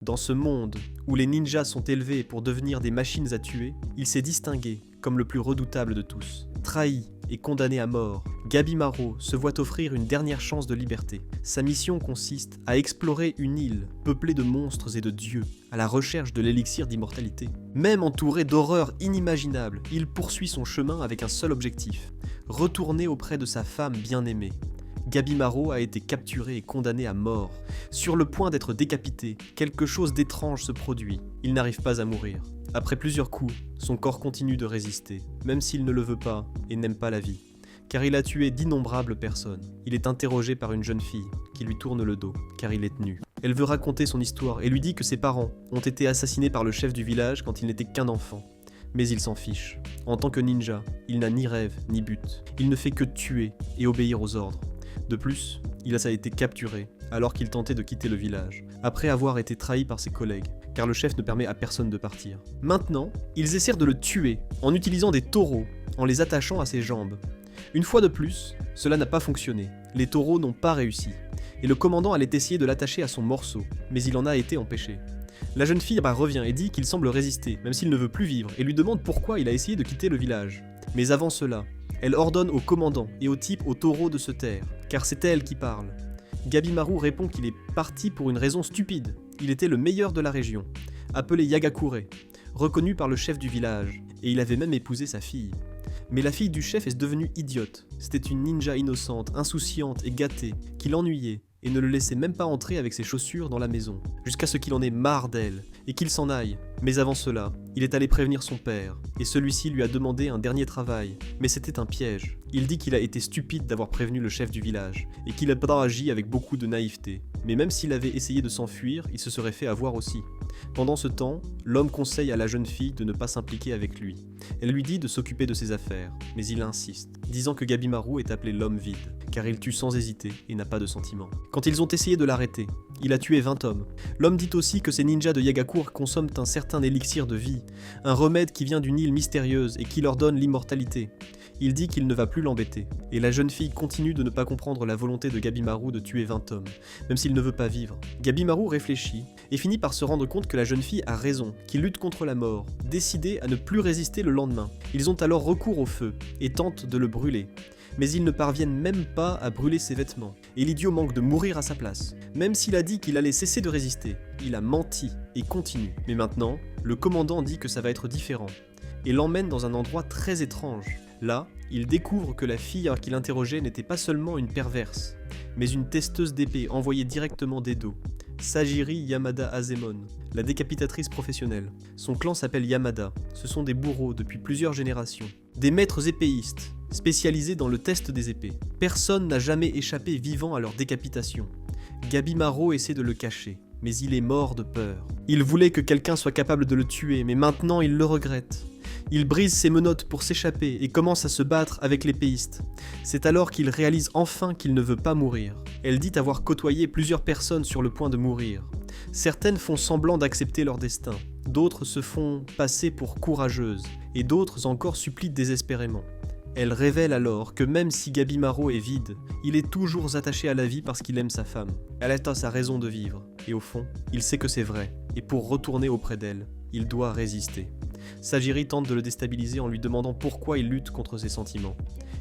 Dans ce monde où les ninjas sont élevés pour devenir des machines à tuer, il s'est distingué comme le plus redoutable de tous. Trahi et condamné à mort, Gabimaru se voit offrir une dernière chance de liberté. Sa mission consiste à explorer une île peuplée de monstres et de dieux, à la recherche de l'élixir d'immortalité. Même entouré d'horreurs inimaginables, il poursuit son chemin avec un seul objectif, retourner auprès de sa femme bien-aimée. Gabimaru a été capturé et condamné à mort. Sur le point d'être décapité, quelque chose d'étrange se produit. Il n'arrive pas à mourir. Après plusieurs coups, son corps continue de résister, même s'il ne le veut pas et n'aime pas la vie. Car il a tué d'innombrables personnes. Il est interrogé par une jeune fille qui lui tourne le dos, car il est nu. Elle veut raconter son histoire et lui dit que ses parents ont été assassinés par le chef du village quand il n'était qu'un enfant. Mais il s'en fiche. En tant que ninja, il n'a ni rêve ni but. Il ne fait que tuer et obéir aux ordres. De plus, il a été capturé alors qu'il tentait de quitter le village, après avoir été trahi par ses collègues, car le chef ne permet à personne de partir. Maintenant, ils essaient de le tuer en utilisant des taureaux, en les attachant à ses jambes. Une fois de plus, cela n'a pas fonctionné, les taureaux n'ont pas réussi, et le commandant allait essayer de l'attacher à son morceau, mais il en a été empêché. La jeune fille revient et dit qu'il semble résister, même s'il ne veut plus vivre, et lui demande pourquoi il a essayé de quitter le village. Mais avant cela, elle ordonne au commandant et au type au taureau de se taire, car c'est elle qui parle. Gabimaru répond qu'il est parti pour une raison stupide. Il était le meilleur de la région, appelé Yagakure, reconnu par le chef du village, et il avait même épousé sa fille. Mais la fille du chef est devenue idiote. C'était une ninja innocente, insouciante et gâtée, qui l'ennuyait et ne le laissait même pas entrer avec ses chaussures dans la maison, jusqu'à ce qu'il en ait marre d'elle, et qu'il s'en aille. Mais avant cela, il est allé prévenir son père, et celui-ci lui a demandé un dernier travail, mais c'était un piège. Il dit qu'il a été stupide d'avoir prévenu le chef du village, et qu'il a pas agi avec beaucoup de naïveté. Mais même s'il avait essayé de s'enfuir, il se serait fait avoir aussi. Pendant ce temps, l'homme conseille à la jeune fille de ne pas s'impliquer avec lui. Elle lui dit de s'occuper de ses affaires, mais il insiste, disant que Gabimaru est appelé l'homme vide, car il tue sans hésiter et n'a pas de sentiments. Quand ils ont essayé de l'arrêter, il a tué 20 hommes. L'homme dit aussi que ces ninjas de Yagakure consomment un certain élixir de vie, un remède qui vient d'une île mystérieuse et qui leur donne l'immortalité. Il dit qu'il ne va plus l'embêter, et la jeune fille continue de ne pas comprendre la volonté de Gabimaru de tuer 20 hommes, même s'il ne veut pas vivre. Gabimaru réfléchit, et finit par se rendre compte que la jeune fille a raison, qu'il lutte contre la mort, décidé à ne plus résister le lendemain. Ils ont alors recours au feu, et tentent de le brûler. Mais ils ne parviennent même pas à brûler ses vêtements, et l'idiot manque de mourir à sa place. Même s'il a dit qu'il allait cesser de résister, il a menti, et continue. Mais maintenant, le commandant dit que ça va être différent, et l'emmène dans un endroit très étrange. Là, il découvre que la fille qu'il interrogeait n'était pas seulement une perverse, mais une testeuse d'épée envoyée directement d'Edo, Sajiri Yamada Azemon, la décapitatrice professionnelle. Son clan s'appelle Yamada, ce sont des bourreaux depuis plusieurs générations, des maîtres épéistes, spécialisés dans le test des épées. Personne n'a jamais échappé vivant à leur décapitation. Gabimaru essaie de le cacher, mais il est mort de peur. Il voulait que quelqu'un soit capable de le tuer, mais maintenant il le regrette. Il brise ses menottes pour s'échapper et commence à se battre avec l'épéiste. C'est alors qu'il réalise enfin qu'il ne veut pas mourir. Elle dit avoir côtoyé plusieurs personnes sur le point de mourir. Certaines font semblant d'accepter leur destin, d'autres se font passer pour courageuses, et d'autres encore supplient désespérément. Elle révèle alors que même si Gabimaru est vide, il est toujours attaché à la vie parce qu'il aime sa femme. Elle a sa raison de vivre, et au fond, il sait que c'est vrai, et pour retourner auprès d'elle, il doit résister. Sajiri tente de le déstabiliser en lui demandant pourquoi il lutte contre ses sentiments.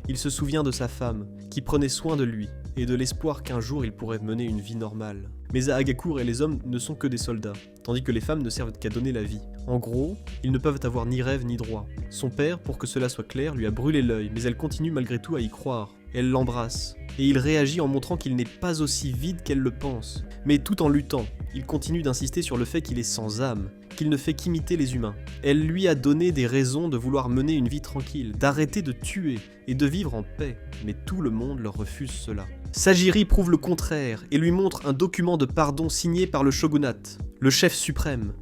Il se souvient de sa femme, qui prenait soin de lui, et de l'espoir qu'un jour il pourrait mener une vie normale. Mais à Hagakure, les hommes ne sont que des soldats, tandis que les femmes ne servent qu'à donner la vie. En gros, ils ne peuvent avoir ni rêve ni droit. Son père, pour que cela soit clair, lui a brûlé l'œil, mais elle continue malgré tout à y croire. Elle l'embrasse, et il réagit en montrant qu'il n'est pas aussi vide qu'elle le pense. Mais tout en luttant, il continue d'insister sur le fait qu'il est sans âme, qu'il ne fait qu'imiter les humains. Elle lui a donné des raisons de vouloir mener une vie tranquille, d'arrêter de tuer et de vivre en paix, mais tout le monde leur refuse cela. Sajiri prouve le contraire et lui montre un document de pardon signé par le shogunat, le chef suprême.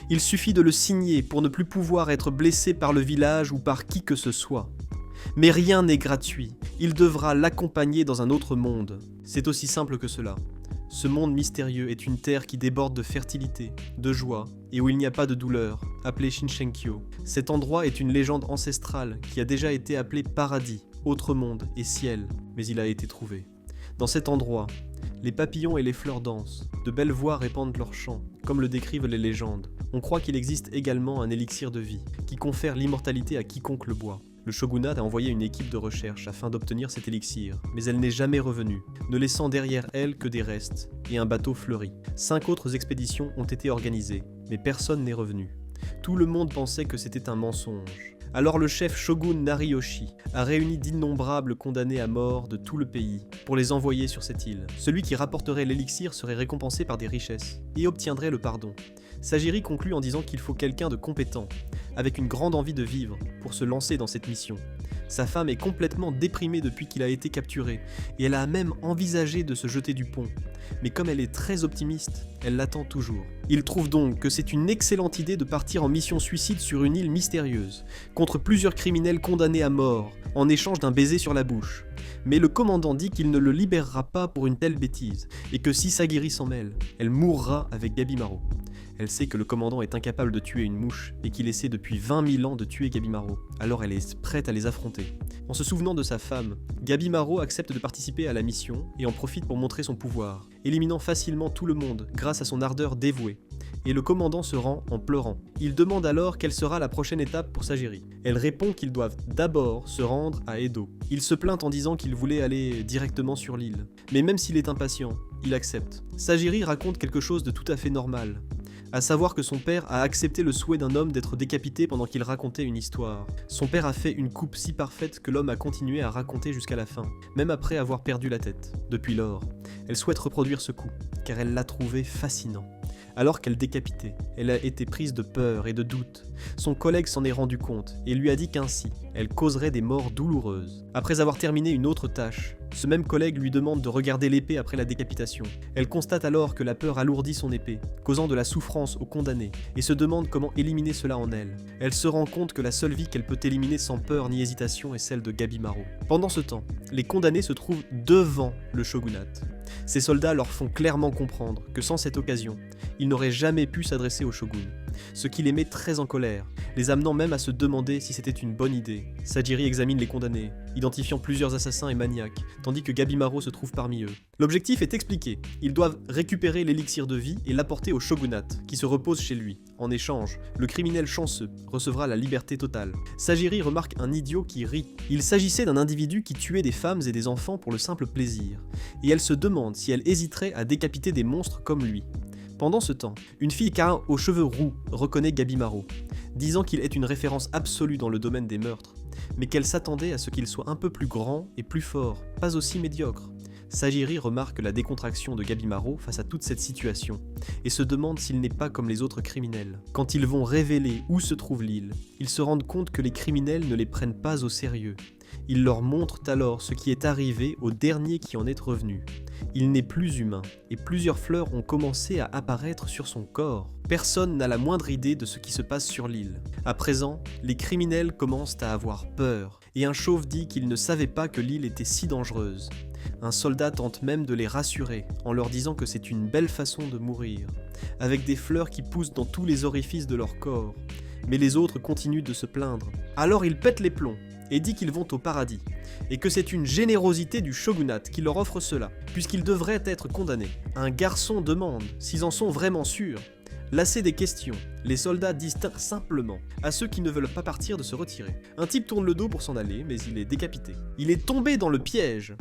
Il suffit de le signer pour ne plus pouvoir être blessé par le village ou par qui que ce soit. Mais rien n'est gratuit, il devra l'accompagner dans un autre monde. C'est aussi simple que cela. Ce monde mystérieux est une terre qui déborde de fertilité, de joie, et où il n'y a pas de douleur, appelée Shinshenkyo. Cet endroit est une légende ancestrale qui a déjà été appelée paradis, autre monde et ciel, mais il a été trouvé. Dans cet endroit, Les papillons et les fleurs dansent, de belles voix répandent leurs chants, comme le décrivent les légendes. On croit qu'il existe également un élixir de vie, qui confère l'immortalité à quiconque le boit. Le shogunat a envoyé une équipe de recherche afin d'obtenir cet élixir, mais elle n'est jamais revenue, ne laissant derrière elle que des restes et un bateau fleuri. 5 autres expéditions ont été organisées, mais personne n'est revenu. Tout le monde pensait que c'était un mensonge. Alors le chef shogun Nariyoshi a réuni d'innombrables condamnés à mort de tout le pays pour les envoyer sur cette île. Celui qui rapporterait l'élixir serait récompensé par des richesses et obtiendrait le pardon. Sajiri conclut en disant qu'il faut quelqu'un de compétent, avec une grande envie de vivre, pour se lancer dans cette mission. Sa femme est complètement déprimée depuis qu'il a été capturé, et elle a même envisagé de se jeter du pont. Mais comme elle est très optimiste, elle l'attend toujours. Il trouve donc que c'est une excellente idée de partir en mission suicide sur une île mystérieuse, contre plusieurs criminels condamnés à mort, en échange d'un baiser sur la bouche. Mais le commandant dit qu'il ne le libérera pas pour une telle bêtise, et que si Sagiri s'en mêle, elle mourra avec Gabimaru. Elle sait que le commandant est incapable de tuer une mouche et qu'il essaie depuis 20 000 ans de tuer Gabimaru, alors elle est prête à les affronter. En se souvenant de sa femme, Gabimaru accepte de participer à la mission et en profite pour montrer son pouvoir, éliminant facilement tout le monde grâce à son ardeur dévouée. Et le commandant se rend en pleurant. Il demande alors quelle sera la prochaine étape pour Sajiri. Elle répond qu'ils doivent d'abord se rendre à Edo. Il se plaint en disant qu'il voulait aller directement sur l'île. Mais même s'il est impatient, il accepte. Sajiri raconte quelque chose de tout à fait normal, à savoir que son père a accepté le souhait d'un homme d'être décapité pendant qu'il racontait une histoire. Son père a fait une coupe si parfaite que l'homme a continué à raconter jusqu'à la fin, même après avoir perdu la tête. Depuis lors, elle souhaite reproduire ce coup, car elle l'a trouvé fascinant. Alors qu'elle décapitait, elle a été prise de peur et de doute. Son collègue s'en est rendu compte et lui a dit qu'ainsi, elle causerait des morts douloureuses. Après avoir terminé une autre tâche, ce même collègue lui demande de regarder l'épée après la décapitation. Elle constate alors que la peur alourdit son épée, causant de la souffrance aux condamnés, et se demande comment éliminer cela en elle. Elle se rend compte que la seule vie qu'elle peut éliminer sans peur ni hésitation est celle de Gabimaru. Pendant ce temps, les condamnés se trouvent devant le shogunat. Ces soldats leur font clairement comprendre que sans cette occasion, ils n'auraient jamais pu s'adresser au shogun, ce qui les met très en colère, les amenant même à se demander si c'était une bonne idée. Sajiri examine les condamnés, identifiant plusieurs assassins et maniaques, tandis que Gabimaru se trouve parmi eux. L'objectif est expliqué, ils doivent récupérer l'élixir de vie et l'apporter au shogunat, qui se repose chez lui. En échange, le criminel chanceux recevra la liberté totale. Sajiri remarque un idiot qui rit. Il s'agissait d'un individu qui tuait des femmes et des enfants pour le simple plaisir, et elle se demande si elle hésiterait à décapiter des monstres comme lui. Pendant ce temps, une fille aux cheveux roux reconnaît Gabimaru, disant qu'il est une référence absolue dans le domaine des meurtres, mais qu'elle s'attendait à ce qu'il soit un peu plus grand et plus fort, pas aussi médiocre. Sajiri remarque la décontraction de Gabimaru face à toute cette situation, et se demande s'il n'est pas comme les autres criminels. Quand ils vont révéler où se trouve l'île, ils se rendent compte que les criminels ne les prennent pas au sérieux. Ils leur montrent alors ce qui est arrivé au dernier qui en est revenu. Il n'est plus humain, et plusieurs fleurs ont commencé à apparaître sur son corps. Personne n'a la moindre idée de ce qui se passe sur l'île. À présent, les criminels commencent à avoir peur, et un chauve dit qu'il ne savait pas que l'île était si dangereuse. Un soldat tente même de les rassurer, en leur disant que c'est une belle façon de mourir, avec des fleurs qui poussent dans tous les orifices de leur corps. Mais les autres continuent de se plaindre. Alors il pète les plombs, et dit qu'ils vont au paradis, et que c'est une générosité du shogunat qui leur offre cela, puisqu'ils devraient être condamnés. Un garçon demande s'ils en sont vraiment sûrs. Lassés des questions, les soldats disent simplement à ceux qui ne veulent pas partir de se retirer. Un type tourne le dos pour s'en aller, mais il est décapité. Il est tombé dans le piège.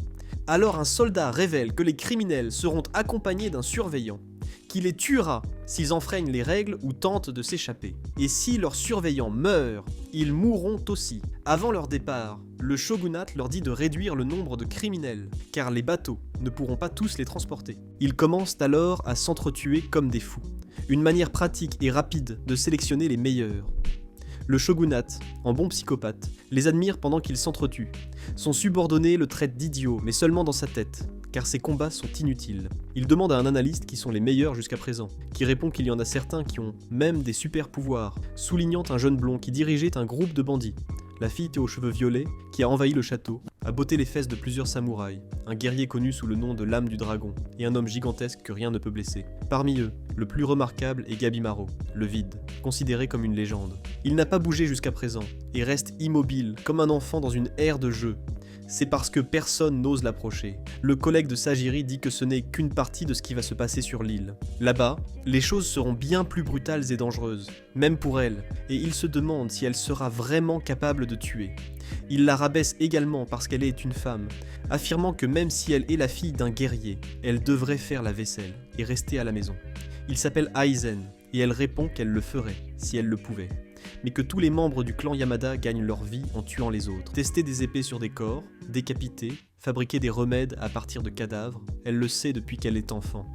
Alors un soldat révèle que les criminels seront accompagnés d'un surveillant, qui les tuera s'ils enfreignent les règles ou tentent de s'échapper. Et si leur surveillant meurt, ils mourront aussi. Avant leur départ, le shogunat leur dit de réduire le nombre de criminels, car les bateaux ne pourront pas tous les transporter. Ils commencent alors à s'entretuer comme des fous. Une manière pratique et rapide de sélectionner les meilleurs. Le shogunat, en bon psychopathe, les admire pendant qu'ils s'entretuent. Son subordonné le traite d'idiot, mais seulement dans sa tête, car ses combats sont inutiles. Il demande à un analyste qui sont les meilleurs jusqu'à présent, qui répond qu'il y en a certains qui ont même des super pouvoirs, soulignant un jeune blond qui dirigeait un groupe de bandits. La fille aux cheveux violets, qui a envahi le château, a botté les fesses de plusieurs samouraïs, un guerrier connu sous le nom de l'âme du dragon, et un homme gigantesque que rien ne peut blesser. Parmi eux, le plus remarquable est Gabimaru, le vide, considéré comme une légende. Il n'a pas bougé jusqu'à présent, et reste immobile, comme un enfant dans une aire de jeu. c'est parce que personne n'ose l'approcher. Le collègue de Sajiri dit que ce n'est qu'une partie de ce qui va se passer sur l'île. Là-bas, les choses seront bien plus brutales et dangereuses, même pour elle, et il se demande si elle sera vraiment capable de tuer. Il la rabaisse également parce qu'elle est une femme, affirmant que même si elle est la fille d'un guerrier, elle devrait faire la vaisselle et rester à la maison. Il s'appelle Aizen, et elle répond qu'elle le ferait, si elle le pouvait, mais que tous les membres du clan Yamada gagnent leur vie en tuant les autres. Tester des épées sur des corps, décapiter, fabriquer des remèdes à partir de cadavres, elle le sait depuis qu'elle est enfant.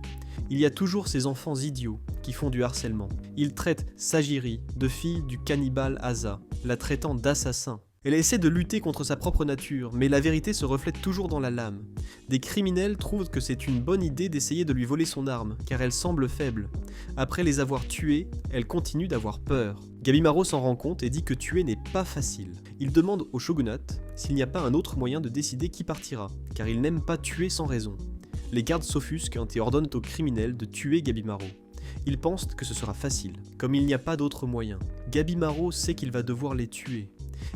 Il y a toujours ces enfants idiots qui font du harcèlement. Il traite Sajiri de fille du cannibale Asa, la traitant d'assassin. Elle essaie de lutter contre sa propre nature, mais la vérité se reflète toujours dans la lame. Des criminels trouvent que c'est une bonne idée d'essayer de lui voler son arme, car elle semble faible. Après les avoir tués, elle continue d'avoir peur. Gabimaro s'en rend compte et dit que tuer n'est pas facile. Il demande au shogunat s'il n'y a pas un autre moyen de décider qui partira, car il n'aime pas tuer sans raison. Les gardes s'offusquent et ordonnent aux criminels de tuer Gabimaro. Ils pensent que ce sera facile, comme il n'y a pas d'autre moyen. Gabimaro sait qu'il va devoir les tuer.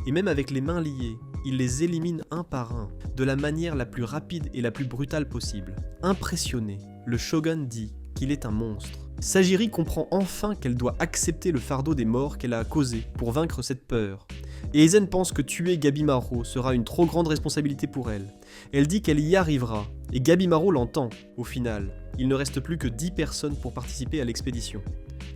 Et même avec les mains liées, il les élimine un par un, de la manière la plus rapide et la plus brutale possible. Impressionné, le shogun dit qu'il est un monstre. Sajiri comprend enfin qu'elle doit accepter le fardeau des morts qu'elle a causé pour vaincre cette peur. Et Aizen pense que tuer Gabimaro sera une trop grande responsabilité pour elle. Elle dit qu'elle y arrivera, et Gabimaro l'entend. Au final, il ne reste plus que 10 personnes pour participer à l'expédition.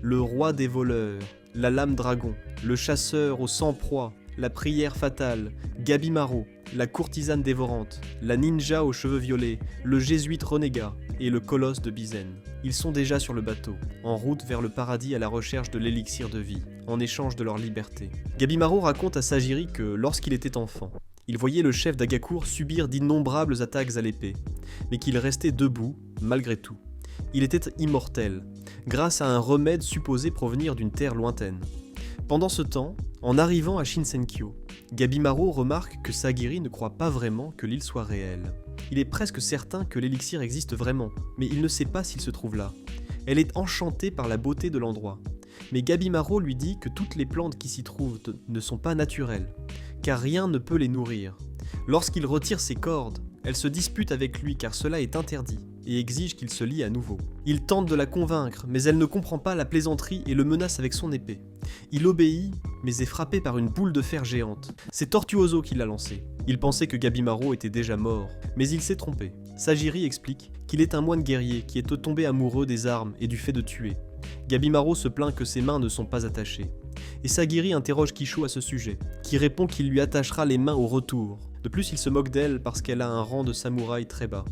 Le roi des voleurs, la lame dragon, le chasseur au sang-proie, la prière fatale, Gabimaro, la courtisane dévorante, la ninja aux cheveux violets, le jésuite renégat et le colosse de Bizen. Ils sont déjà sur le bateau, en route vers le paradis à la recherche de l'élixir de vie, en échange de leur liberté. Gabimaro raconte à Sajiri que lorsqu'il était enfant, il voyait le chef d'Agakour subir d'innombrables attaques à l'épée, mais qu'il restait debout malgré tout. Il était immortel, grâce à un remède supposé provenir d'une terre lointaine. Pendant ce temps, en arrivant à Shinsenkyo, Gabimaro remarque que Sajiri ne croit pas vraiment que l'île soit réelle. Il est presque certain que l'élixir existe vraiment, mais il ne sait pas s'il se trouve là. Elle est enchantée par la beauté de l'endroit. Mais Gabimaro lui dit que toutes les plantes qui s'y trouvent ne sont pas naturelles, car rien ne peut les nourrir. Lorsqu'il retire ses cordes, elle se dispute avec lui car cela est interdit, et exige qu'il se lie à nouveau. Il tente de la convaincre, mais elle ne comprend pas la plaisanterie et le menace avec son épée. Il obéit, mais est frappé par une boule de fer géante. C'est Tortuoso qui l'a lancée. Il pensait que Gabimaro était déjà mort, mais il s'est trompé. Sajiri explique qu'il est un moine guerrier qui est tombé amoureux des armes et du fait de tuer. Gabimaro se plaint que ses mains ne sont pas attachées. Et Sajiri interroge Kisho à ce sujet, qui répond qu'il lui attachera les mains au retour. De plus, il se moque d'elle parce qu'elle a un rang de samouraï très bas.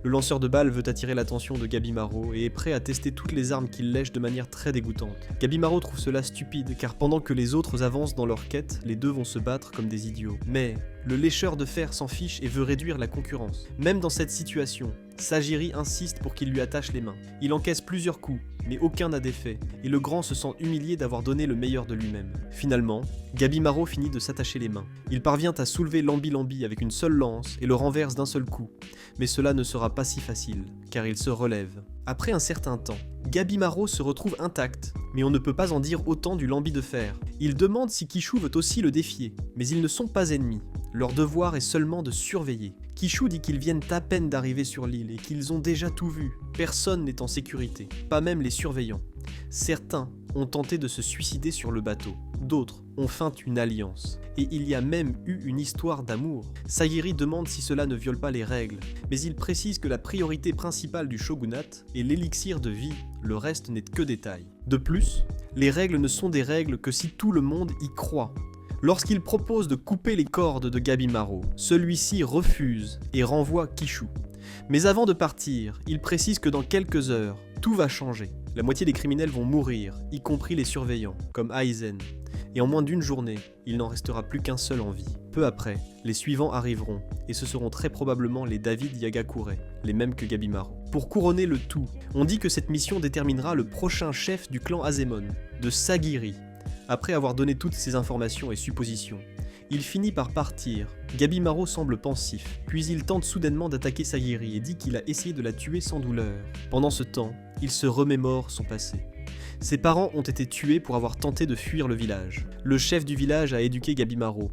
Le lanceur de balles veut attirer l'attention de Gabimaro et est prêt à tester toutes les armes qu'il lèche de manière très dégoûtante. Gabimaro trouve cela stupide car pendant que les autres avancent dans leur quête, les deux vont se battre comme des idiots. Mais le lécheur de fer s'en fiche et veut réduire la concurrence. Même dans cette situation, Sajiri insiste pour qu'il lui attache les mains. Il encaisse plusieurs coups, mais aucun n'a d'effet, et le grand se sent humilié d'avoir donné le meilleur de lui-même. Finalement, Gabimaro finit de s'attacher les mains. Il parvient à soulever Lambi avec une seule lance et le renverse d'un seul coup. Mais cela ne sera pas si facile, car il se relève. Après un certain temps, Gabimaro se retrouve intact, mais on ne peut pas en dire autant du Lambi de fer. Il demande si Kishu veut aussi le défier, mais ils ne sont pas ennemis. Leur devoir est seulement de surveiller. Kishu dit qu'ils viennent à peine d'arriver sur l'île et qu'ils ont déjà tout vu. Personne n'est en sécurité, pas même les surveillants. Certains ont tenté de se suicider sur le bateau, d'autres ont feint une alliance. Et il y a même eu une histoire d'amour. Sajiri demande si cela ne viole pas les règles, mais il précise que la priorité principale du shogunat est l'élixir de vie, le reste n'est que détail. De plus, les règles ne sont des règles que si tout le monde y croit. Lorsqu'il propose de couper les cordes de Gabimaro, celui-ci refuse et renvoie Kishu. Mais avant de partir, il précise que dans quelques heures, tout va changer. La moitié des criminels vont mourir, y compris les surveillants, comme Aizen. Et en moins d'une journée, il n'en restera plus qu'un seul en vie. Peu après, les suivants arriveront, et ce seront très probablement les David Yagakure, les mêmes que Gabimaro. Pour couronner le tout, on dit que cette mission déterminera le prochain chef du clan Azemon, de Sagiri. Après avoir donné toutes ces informations et suppositions, il finit par partir. Gabimaro semble pensif, puis il tente soudainement d'attaquer Sagiri et dit qu'il a essayé de la tuer sans douleur. Pendant ce temps, il se remémore son passé. Ses parents ont été tués pour avoir tenté de fuir le village. Le chef du village a éduqué Gabimaro,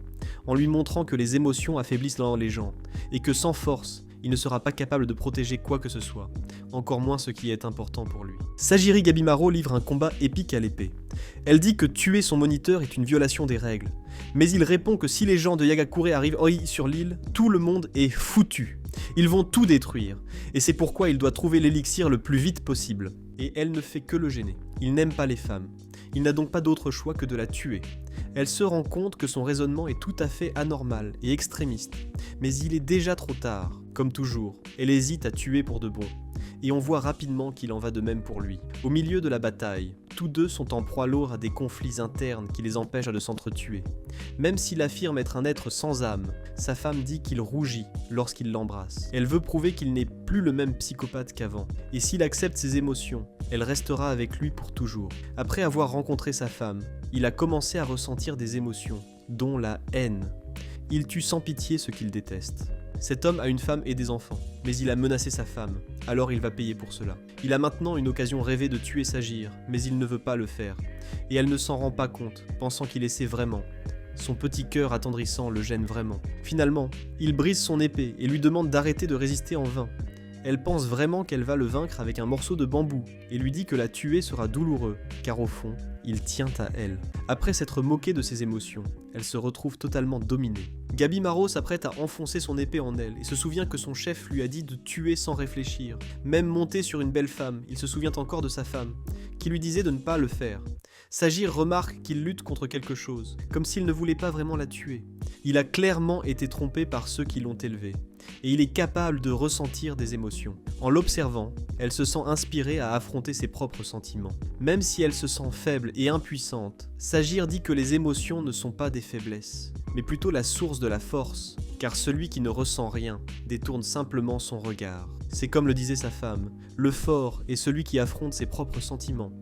en lui montrant que les émotions affaiblissent les gens, et que sans force, il ne sera pas capable de protéger quoi que ce soit, encore moins ce qui est important pour lui. Sajiri Gabimaro livre un combat épique à l'épée. Elle dit que tuer son moniteur est une violation des règles, mais il répond que si les gens de Yagakure arrivent sur l'île, tout le monde est foutu. Ils vont tout détruire, et c'est pourquoi il doit trouver l'élixir le plus vite possible. Et elle ne fait que le gêner. Il n'aime pas les femmes. Il n'a donc pas d'autre choix que de la tuer. Elle se rend compte que son raisonnement est tout à fait anormal et extrémiste, mais il est déjà trop tard. Comme toujours, elle hésite à tuer pour de bon, et on voit rapidement qu'il en va de même pour lui. Au milieu de la bataille, tous deux sont en proie lourde à des conflits internes qui les empêchent de s'entretuer. Même s'il affirme être un être sans âme, sa femme dit qu'il rougit lorsqu'il l'embrasse. Elle veut prouver qu'il n'est plus le même psychopathe qu'avant, et s'il accepte ses émotions, elle restera avec lui pour toujours. Après avoir rencontré sa femme, il a commencé à ressentir des émotions, dont la haine. Il tue sans pitié ce qu'il déteste. Cet homme a une femme et des enfants, mais il a menacé sa femme, alors il va payer pour cela. Il a maintenant une occasion rêvée de tuer Sajir, mais il ne veut pas le faire, et elle ne s'en rend pas compte, pensant qu'il essaie vraiment. Son petit cœur attendrissant le gêne vraiment. Finalement, il brise son épée et lui demande d'arrêter de résister en vain. Elle pense vraiment qu'elle va le vaincre avec un morceau de bambou et lui dit que la tuer sera douloureux, car au fond, il tient à elle. Après s'être moqué de ses émotions, elle se retrouve totalement dominée. Gabimaro s'apprête à enfoncer son épée en elle et se souvient que son chef lui a dit de tuer sans réfléchir. Même monté sur une belle femme, il se souvient encore de sa femme, qui lui disait de ne pas le faire. Sajir remarque qu'il lutte contre quelque chose, comme s'il ne voulait pas vraiment la tuer. Il a clairement été trompé par ceux qui l'ont élevé, et il est capable de ressentir des émotions. En l'observant, elle se sent inspirée à affronter ses propres sentiments. Même si elle se sent faible et impuissante, Sajir dit que les émotions ne sont pas des faiblesses, mais plutôt la source de la force, car celui qui ne ressent rien détourne simplement son regard. C'est comme le disait sa femme, le fort est celui qui affronte ses propres sentiments.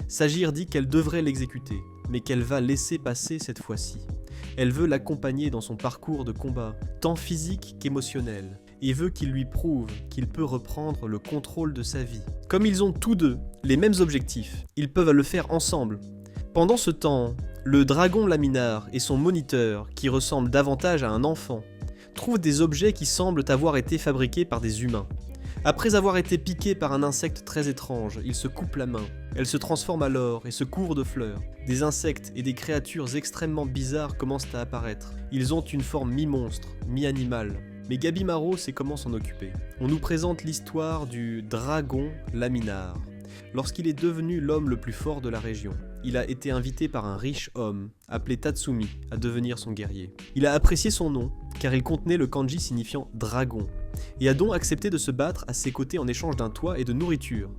Sajir dit qu'elle devrait l'exécuter, mais qu'elle va laisser passer cette fois-ci. Elle veut l'accompagner dans son parcours de combat, tant physique qu'émotionnel, et veut qu'il lui prouve qu'il peut reprendre le contrôle de sa vie. Comme ils ont tous deux les mêmes objectifs, ils peuvent le faire ensemble. Pendant ce temps, le dragon laminar et son moniteur, qui ressemble davantage à un enfant, trouvent des objets qui semblent avoir été fabriqués par des humains. Après avoir été piqué par un insecte très étrange, il se coupe la main. Elle se transforme alors et se couvre de fleurs. Des insectes et des créatures extrêmement bizarres commencent à apparaître. Ils ont une forme mi-monstre, mi-animale. Mais Gabimaro sait comment s'en occuper. On nous présente l'histoire du dragon laminar. Lorsqu'il est devenu l'homme le plus fort de la région, il a été invité par un riche homme, appelé Tatsumi, à devenir son guerrier. Il a apprécié son nom, car il contenait le kanji signifiant dragon, et a donc accepté de se battre à ses côtés en échange d'un toit et de nourriture.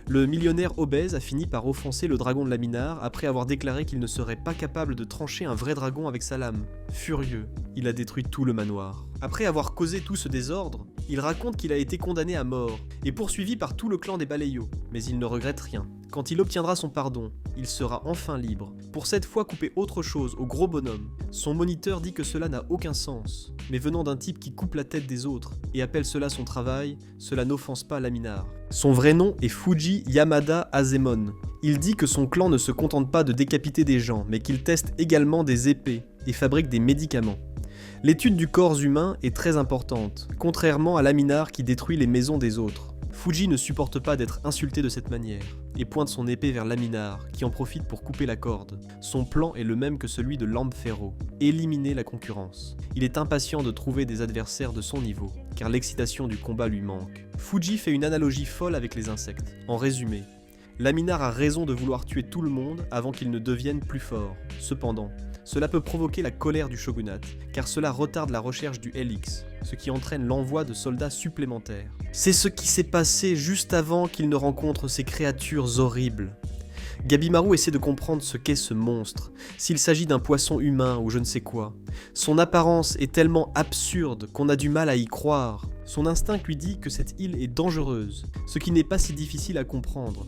Le millionnaire obèse a fini par offenser le dragon de Laminar après avoir déclaré qu'il ne serait pas capable de trancher un vrai dragon avec sa lame. Furieux, il a détruit tout le manoir. Après avoir causé tout ce désordre, il raconte qu'il a été condamné à mort et poursuivi par tout le clan des Balayos, mais il ne regrette rien. Quand il obtiendra son pardon, il sera enfin libre, pour cette fois couper autre chose au gros bonhomme. Son moniteur dit que cela n'a aucun sens, mais venant d'un type qui coupe la tête des autres et appelle cela son travail, cela n'offense pas Laminar. Son vrai nom est Fuji Yamada Azemon. Il dit que son clan ne se contente pas de décapiter des gens, mais qu'il teste également des épées et fabrique des médicaments. L'étude du corps humain est très importante, contrairement à Laminar qui détruit les maisons des autres. Fuji ne supporte pas d'être insulté de cette manière, et pointe son épée vers Laminar, qui en profite pour couper la corde. Son plan est le même que celui de Lampfero, éliminer la concurrence. Il est impatient de trouver des adversaires de son niveau, car l'excitation du combat lui manque. Fuji fait une analogie folle avec les insectes. En résumé, Laminar a raison de vouloir tuer tout le monde avant qu'il ne devienne plus fort. Cependant, cela peut provoquer la colère du shogunat, car cela retarde la recherche du Helix, ce qui entraîne l'envoi de soldats supplémentaires. C'est ce qui s'est passé juste avant qu'il ne rencontre ces créatures horribles. Gabimaru essaie de comprendre ce qu'est ce monstre, s'il s'agit d'un poisson humain ou je ne sais quoi. Son apparence est tellement absurde qu'on a du mal à y croire. Son instinct lui dit que cette île est dangereuse, ce qui n'est pas si difficile à comprendre.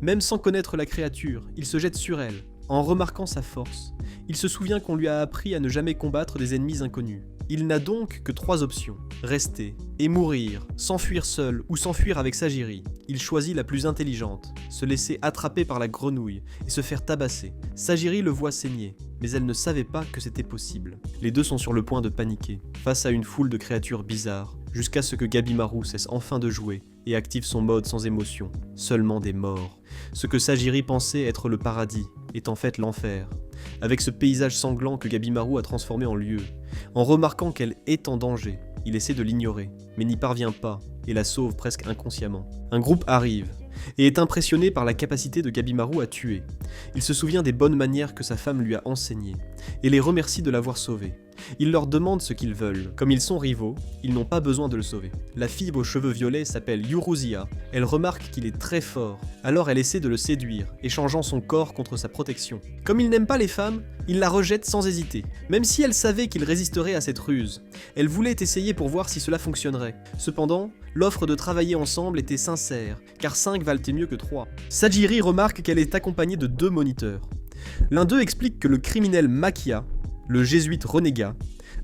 Même sans connaître la créature, il se jette sur elle. En remarquant sa force, il se souvient qu'on lui a appris à ne jamais combattre des ennemis inconnus. Il n'a donc que 3 options, rester et mourir, s'enfuir seul ou s'enfuir avec Sajiri. Il choisit la plus intelligente, se laisser attraper par la grenouille et se faire tabasser. Sajiri le voit saigner, mais elle ne savait pas que c'était possible. Les deux sont sur le point de paniquer, face à une foule de créatures bizarres, jusqu'à ce que Gabimaru cesse enfin de jouer et active son mode sans émotion, seulement des morts. Ce que Sajiri pensait être le paradis est en fait l'enfer, avec ce paysage sanglant que Gabimaru a transformé en lieu. En remarquant qu'elle est en danger, il essaie de l'ignorer, mais n'y parvient pas et la sauve presque inconsciemment. Un groupe arrive et est impressionné par la capacité de Gabimaru à tuer. Il se souvient des bonnes manières que sa femme lui a enseignées et les remercie de l'avoir sauvé. Il leur demande ce qu'ils veulent. Comme ils sont rivaux, ils n'ont pas besoin de le sauver. La fille aux cheveux violets s'appelle Urushiya. Elle remarque qu'il est très fort, alors elle essaie de le séduire, échangeant son corps contre sa protection. Comme il n'aime pas les femmes, il la rejette sans hésiter. Même si elle savait qu'il résisterait à cette ruse, elle voulait essayer pour voir si cela fonctionnerait. Cependant, l'offre de travailler ensemble était sincère, car 5 valent mieux que 3. Sajiri remarque qu'elle est accompagnée de 2 moniteurs. L'un d'eux explique que le criminel Makia, le jésuite renégat,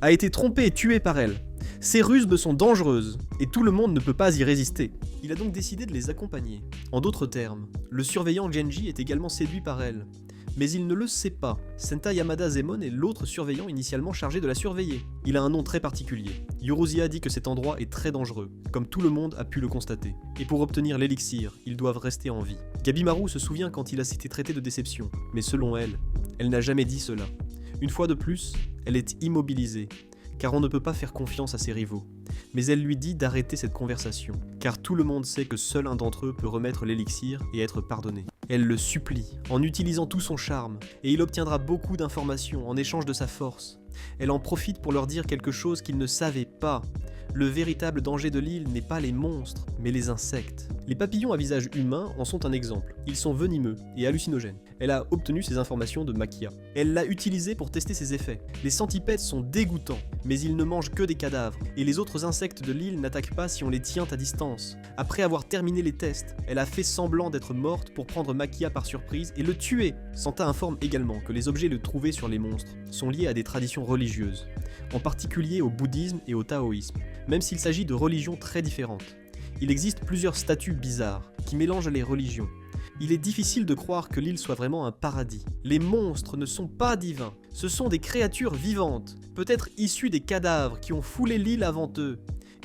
a été trompé et tué par elle. Ces ruses me sont dangereuses, et tout le monde ne peut pas y résister. Il a donc décidé de les accompagner. En d'autres termes, le surveillant Genji est également séduit par elle. Mais il ne le sait pas. Senta Yamada Zemon est l'autre surveillant initialement chargé de la surveiller. Il a un nom très particulier. Urushiya dit que cet endroit est très dangereux, comme tout le monde a pu le constater. Et pour obtenir l'élixir, ils doivent rester en vie. Gabimaru se souvient quand il a été traité de déception, mais selon elle, elle n'a jamais dit cela. Une fois de plus, elle est immobilisée, car on ne peut pas faire confiance à ses rivaux. Mais elle lui dit d'arrêter cette conversation, car tout le monde sait que seul un d'entre eux peut remettre l'élixir et être pardonné. Elle le supplie, en utilisant tout son charme, et il obtiendra beaucoup d'informations en échange de sa force. Elle en profite pour leur dire quelque chose qu'ils ne savaient pas. Le véritable danger de l'île n'est pas les monstres, mais les insectes. Les papillons à visage humain en sont un exemple. Ils sont venimeux et hallucinogènes. Elle a obtenu ces informations de Makia. Elle l'a utilisé pour tester ses effets. Les centipèdes sont dégoûtants, mais ils ne mangent que des cadavres, et les autres insectes de l'île n'attaquent pas si on les tient à distance. Après avoir terminé les tests, elle a fait semblant d'être morte pour prendre Makia par surprise et le tuer. Santa informe également que les objets trouvés sur les monstres sont liés à des traditions religieuses, en particulier au bouddhisme et au taoïsme, même s'il s'agit de religions très différentes. Il existe plusieurs statues bizarres qui mélangent les religions. Il est difficile de croire que l'île soit vraiment un paradis. Les monstres ne sont pas divins, ce sont des créatures vivantes, peut-être issues des cadavres qui ont foulé l'île avant eux.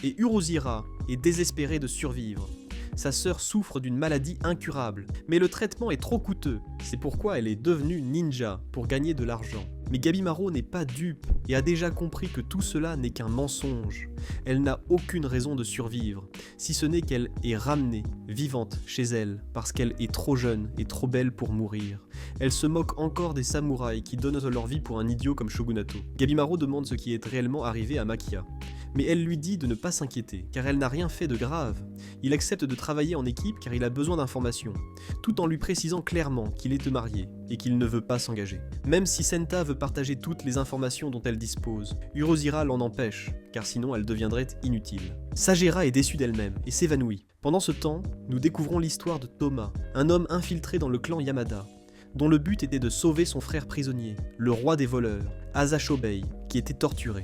Et Urushiya est désespérée de survivre. Sa sœur souffre d'une maladie incurable, mais le traitement est trop coûteux. C'est pourquoi elle est devenue ninja, pour gagner de l'argent. Mais Gabimaru n'est pas dupe et a déjà compris que tout cela n'est qu'un mensonge. Elle n'a aucune raison de survivre, si ce n'est qu'elle est ramenée, vivante, chez elle, parce qu'elle est trop jeune et trop belle pour mourir. Elle se moque encore des samouraïs qui donnent leur vie pour un idiot comme Shogunato. Gabimaru demande ce qui est réellement arrivé à Makia. Mais elle lui dit de ne pas s'inquiéter, car elle n'a rien fait de grave. Il accepte de travailler en équipe car il a besoin d'informations, tout en lui précisant clairement qu'il est marié et qu'il ne veut pas s'engager. Même si Senta veut partager toutes les informations dont elle dispose, Urushiya l'en empêche, car sinon elle deviendrait inutile. Sajira est déçue d'elle-même et s'évanouit. Pendant ce temps, nous découvrons l'histoire de Toma, un homme infiltré dans le clan Yamada, dont le but était de sauver son frère prisonnier, le roi des voleurs, Azashobei, qui était torturé.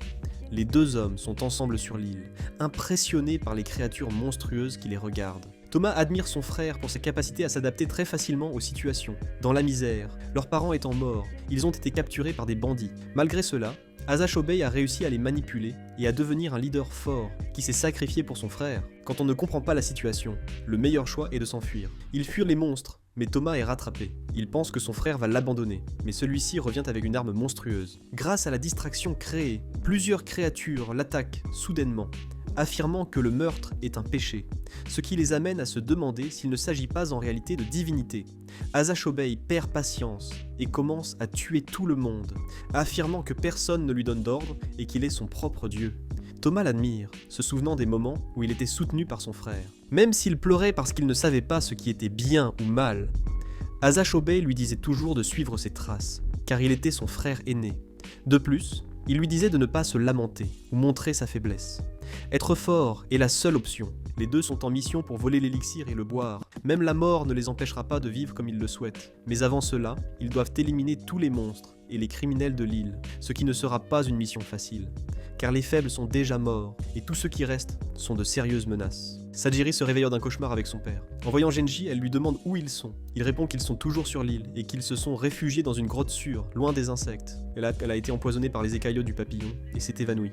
Les 2 hommes sont ensemble sur l'île, impressionnés par les créatures monstrueuses qui les regardent. Thomas admire son frère pour ses capacités à s'adapter très facilement aux situations. Dans la misère, leurs parents étant morts, ils ont été capturés par des bandits. Malgré cela, Azashobei a réussi à les manipuler et à devenir un leader fort, qui s'est sacrifié pour son frère. Quand on ne comprend pas la situation, le meilleur choix est de s'enfuir. Ils fuirent les monstres, mais Thomas est rattrapé. Il pense que son frère va l'abandonner, mais celui-ci revient avec une arme monstrueuse. Grâce à la distraction créée, plusieurs créatures l'attaquent soudainement, affirmant que le meurtre est un péché, ce qui les amène à se demander s'il ne s'agit pas en réalité de divinité. Azashobei perd patience et commence à tuer tout le monde, affirmant que personne ne lui donne d'ordre et qu'il est son propre dieu. Thomas l'admire, se souvenant des moments où il était soutenu par son frère. Même s'il pleurait parce qu'il ne savait pas ce qui était bien ou mal, Azashobei lui disait toujours de suivre ses traces, car il était son frère aîné. De plus, il lui disait de ne pas se lamenter ou montrer sa faiblesse. Être fort est la seule option. Les 2 sont en mission pour voler l'élixir et le boire. Même la mort ne les empêchera pas de vivre comme ils le souhaitent. Mais avant cela, ils doivent éliminer tous les monstres et les criminels de l'île, ce qui ne sera pas une mission facile. car les faibles sont déjà morts, et tous ceux qui restent sont de sérieuses menaces. Sajiri se réveille d'un cauchemar avec son père. En voyant Genji, elle lui demande où ils sont. Il répond qu'ils sont toujours sur l'île, et qu'ils se sont réfugiés dans une grotte sûre, loin des insectes. Elle a été empoisonnée par les écaillots du papillon, et s'est évanouie.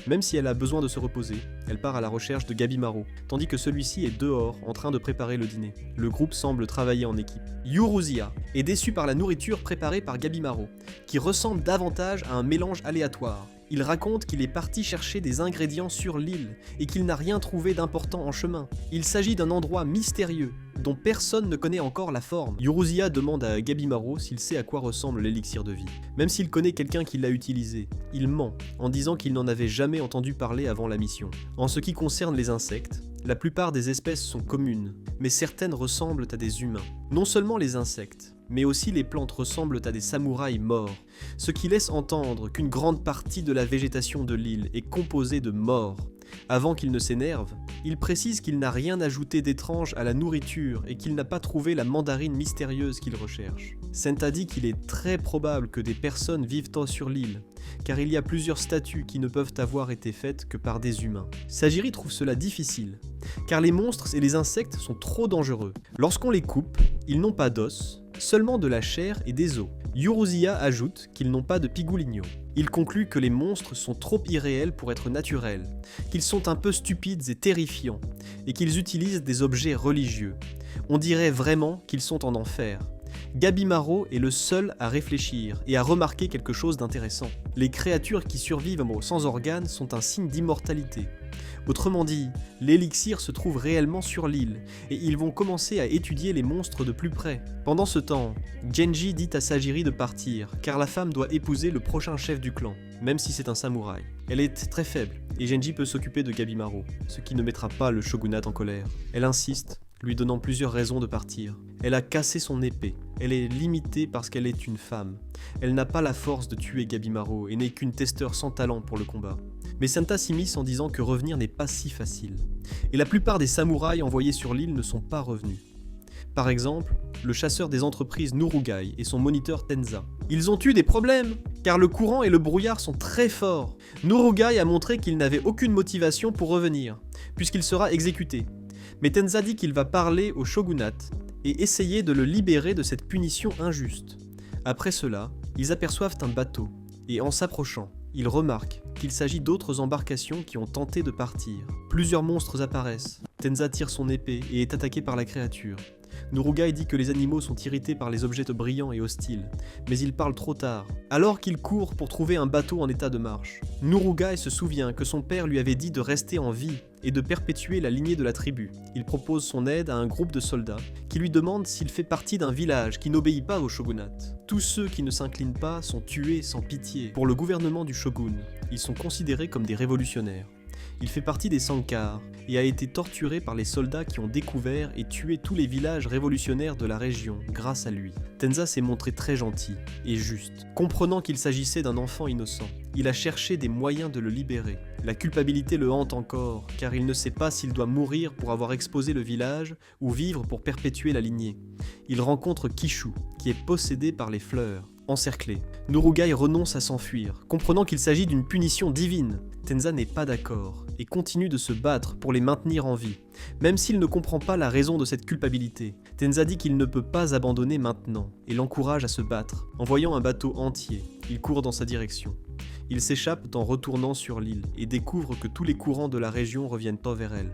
Même si elle a besoin de se reposer, elle part à la recherche de Gabimaro, tandis que celui-ci est dehors en train de préparer le dîner. Le groupe semble travailler en équipe. Yuruziya est déçu par la nourriture préparée par Gabimaro, qui ressemble davantage à un mélange aléatoire. Il raconte qu'il est parti chercher des ingrédients sur l'île et qu'il n'a rien trouvé d'important en chemin. Il s'agit d'un endroit mystérieux dont personne ne connaît encore la forme. Yuruziya demande à Gabimaro s'il sait à quoi ressemble l'élixir de vie. Même s'il connaît quelqu'un qui l'a utilisé, il ment en disant qu'il n'en avait jamais entendu parler avant la mission. En ce qui concerne les insectes, la plupart des espèces sont communes, mais certaines ressemblent à des humains. Non seulement les insectes, mais aussi les plantes ressemblent à des samouraïs morts, ce qui laisse entendre qu'une grande partie de la végétation de l'île est composée de morts. Avant qu'il ne s'énerve, il précise qu'il n'a rien ajouté d'étrange à la nourriture et qu'il n'a pas trouvé la mandarine mystérieuse qu'il recherche. Senta dit qu'il est très probable que des personnes vivent sur l'île, car il y a plusieurs statues qui ne peuvent avoir été faites que par des humains. Sajiri trouve cela difficile, car les monstres et les insectes sont trop dangereux. Lorsqu'on les coupe, ils n'ont pas d'os, seulement de la chair et des os. Yuruziya ajoute qu'ils n'ont pas de pigouligno. Il conclut que les monstres sont trop irréels pour être naturels, qu'ils sont un peu stupides et terrifiants, et qu'ils utilisent des objets religieux. On dirait vraiment qu'ils sont en enfer. Gabimaro est le seul à réfléchir et à remarquer quelque chose d'intéressant. Les créatures qui survivent sans organes sont un signe d'immortalité. Autrement dit, l'élixir se trouve réellement sur l'île, et ils vont commencer à étudier les monstres de plus près. Pendant ce temps, Genji dit à Sajiri de partir, car la femme doit épouser le prochain chef du clan, même si c'est un samouraï. Elle est très faible, et Genji peut s'occuper de Gabimaro, ce qui ne mettra pas le shogunat en colère. Elle insiste, lui donnant plusieurs raisons de partir. Elle a cassé son épée, elle est limitée parce qu'elle est une femme. Elle n'a pas la force de tuer Gabimaro et n'est qu'une testeur sans talent pour le combat. Mais Senta s'immisce en disant que revenir n'est pas si facile. Et la plupart des samouraïs envoyés sur l'île ne sont pas revenus. Par exemple, le chasseur des entreprises Nurugai et son moniteur Tenza. Ils ont eu des problèmes, car le courant et le brouillard sont très forts. Nurugai a montré qu'il n'avait aucune motivation pour revenir, puisqu'il sera exécuté. Mais Tenza dit qu'il va parler au shogunat et essayer de le libérer de cette punition injuste. Après cela, ils aperçoivent un bateau, et en s'approchant, ils remarquent qu'il s'agit d'autres embarcations qui ont tenté de partir. Plusieurs monstres apparaissent. Tenza tire son épée et est attaqué par la créature. Nurugai dit que les animaux sont irrités par les objets brillants et hostiles, mais il parle trop tard, alors qu'il court pour trouver un bateau en état de marche. Nurugai se souvient que son père lui avait dit de rester en vie et de perpétuer la lignée de la tribu. Il propose son aide à un groupe de soldats qui lui demande s'il fait partie d'un village qui n'obéit pas au shogunat. Tous ceux qui ne s'inclinent pas sont tués sans pitié. Pour le gouvernement du shogun, ils sont considérés comme des révolutionnaires. Il fait partie des Sankars et a été torturé par les soldats qui ont découvert et tué tous les villages révolutionnaires de la région grâce à lui. Tenza s'est montré très gentil et juste. Comprenant qu'il s'agissait d'un enfant innocent, il a cherché des moyens de le libérer. La culpabilité le hante encore, car il ne sait pas s'il doit mourir pour avoir exposé le village ou vivre pour perpétuer la lignée. Il rencontre Kishu, qui est possédé par les fleurs. Encerclé, Nurugai renonce à s'enfuir, comprenant qu'il s'agit d'une punition divine. Tenza n'est pas d'accord et continue de se battre pour les maintenir en vie, même s'il ne comprend pas la raison de cette culpabilité. Tenza dit qu'il ne peut pas abandonner maintenant et l'encourage à se battre. En voyant un bateau entier, il court dans sa direction. Il s'échappe en retournant sur l'île et découvre que tous les courants de la région reviennent vers elle.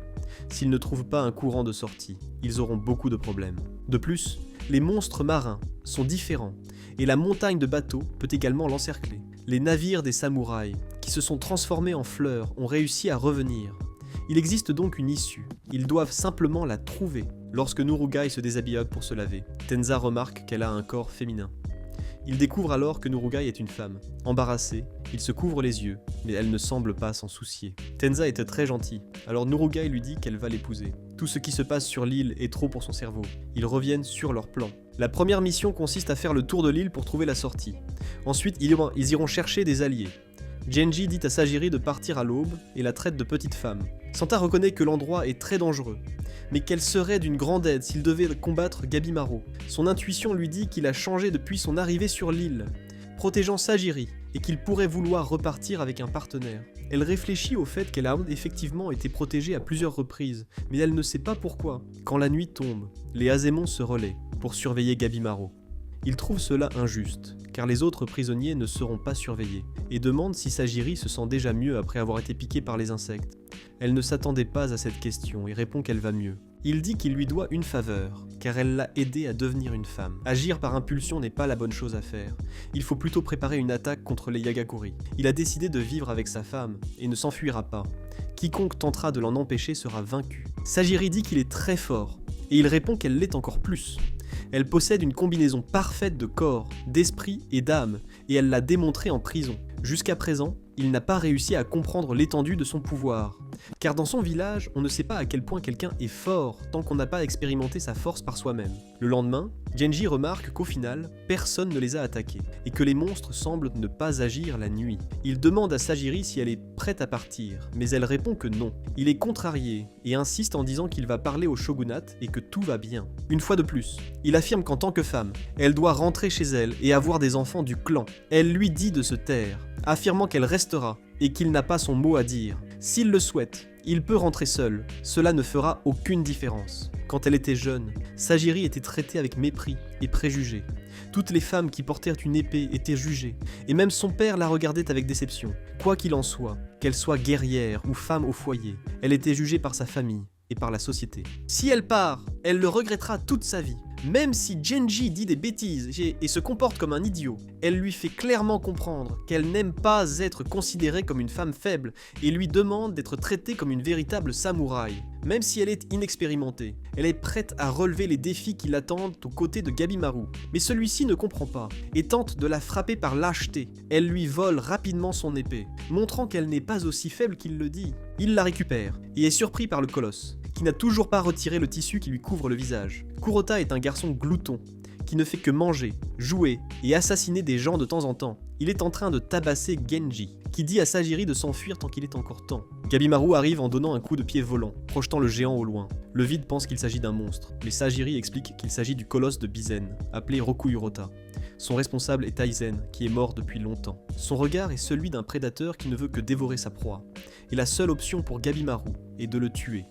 S'ils ne trouvent pas un courant de sortie, ils auront beaucoup de problèmes. De plus, les monstres marins sont différents et la montagne de bateaux peut également l'encercler. Les navires des samouraïs, qui se sont transformés en fleurs, ont réussi à revenir. Il existe donc une issue, ils doivent simplement la trouver. Lorsque Nurugai se déshabille pour se laver, Tenza remarque qu'elle a un corps féminin. Il découvre alors que Nurugai est une femme. Embarrassée, il se couvre les yeux, mais elle ne semble pas s'en soucier. Tenza était très gentil, alors Nurugai lui dit qu'elle va l'épouser. Tout ce qui se passe sur l'île est trop pour son cerveau. Ils reviennent sur leur plan. La première mission consiste à faire le tour de l'île pour trouver la sortie. Ensuite, ils iront chercher des alliés. Genji dit à Sajiri de partir à l'aube et la traite de petite femme. Santa reconnaît que l'endroit est très dangereux, mais qu'elle serait d'une grande aide s'il devait combattre Gabimaro. Son intuition lui dit qu'il a changé depuis son arrivée sur l'île, protégeant Sajiri, et qu'il pourrait vouloir repartir avec un partenaire. Elle réfléchit au fait qu'elle a effectivement été protégée à plusieurs reprises, mais elle ne sait pas pourquoi. Quand la nuit tombe, les Azémons se relaient pour surveiller Gabimaru. Ils trouvent cela injuste, car les autres prisonniers ne seront pas surveillés, et demandent si Sajiri se sent déjà mieux après avoir été piquée par les insectes. Elle ne s'attendait pas à cette question et répond qu'elle va mieux. Il dit qu'il lui doit une faveur, car elle l'a aidé à devenir une femme. Agir par impulsion n'est pas la bonne chose à faire. Il faut plutôt préparer une attaque contre les Yagakuri. Il a décidé de vivre avec sa femme, et ne s'enfuira pas. Quiconque tentera de l'en empêcher sera vaincu. Sajiri dit qu'il est très fort, et il répond qu'elle l'est encore plus. Elle possède une combinaison parfaite de corps, d'esprit et d'âme, et elle l'a démontré en prison. Jusqu'à présent, il n'a pas réussi à comprendre l'étendue de son pouvoir. Car dans son village, on ne sait pas à quel point quelqu'un est fort tant qu'on n'a pas expérimenté sa force par soi-même. Le lendemain, Genji remarque qu'au final, personne ne les a attaqués, et que les monstres semblent ne pas agir la nuit. Il demande à Sajiri si elle est prête à partir, mais elle répond que non. Il est contrarié, et insiste en disant qu'il va parler au shogunat et que tout va bien. Une fois de plus, il affirme qu'en tant que femme, elle doit rentrer chez elle et avoir des enfants du clan. Elle lui dit de se taire, affirmant qu'elle restera, et qu'il n'a pas son mot à dire. S'il le souhaite, il peut rentrer seul, cela ne fera aucune différence. Quand elle était jeune, Sajiri était traitée avec mépris et préjugés. Toutes les femmes qui portèrent une épée étaient jugées, et même son père la regardait avec déception. Quoi qu'il en soit, qu'elle soit guerrière ou femme au foyer, elle était jugée par sa famille et par la société. Si elle part, elle le regrettera toute sa vie. Même si Genji dit des bêtises et se comporte comme un idiot, elle lui fait clairement comprendre qu'elle n'aime pas être considérée comme une femme faible et lui demande d'être traitée comme une véritable samouraï. Même si elle est inexpérimentée, elle est prête à relever les défis qui l'attendent aux côtés de Gabimaru. Mais celui-ci ne comprend pas et tente de la frapper par lâcheté. Elle lui vole rapidement son épée, montrant qu'elle n'est pas aussi faible qu'il le dit. Il la récupère et est surpris par le colosse, qui n'a toujours pas retiré le tissu qui lui couvre le visage. Kurota est un garçon glouton, qui ne fait que manger, jouer et assassiner des gens de temps en temps. Il est en train de tabasser Genji, qui dit à Sajiri de s'enfuir tant qu'il est encore temps. Gabimaru arrive en donnant un coup de pied volant, projetant le géant au loin. Le vide pense qu'il s'agit d'un monstre, mais Sajiri explique qu'il s'agit du colosse de Bizen, appelé Rokuyurota. Son responsable est Aizen, qui est mort depuis longtemps. Son regard est celui d'un prédateur qui ne veut que dévorer sa proie, et la seule option pour Gabimaru est de le tuer.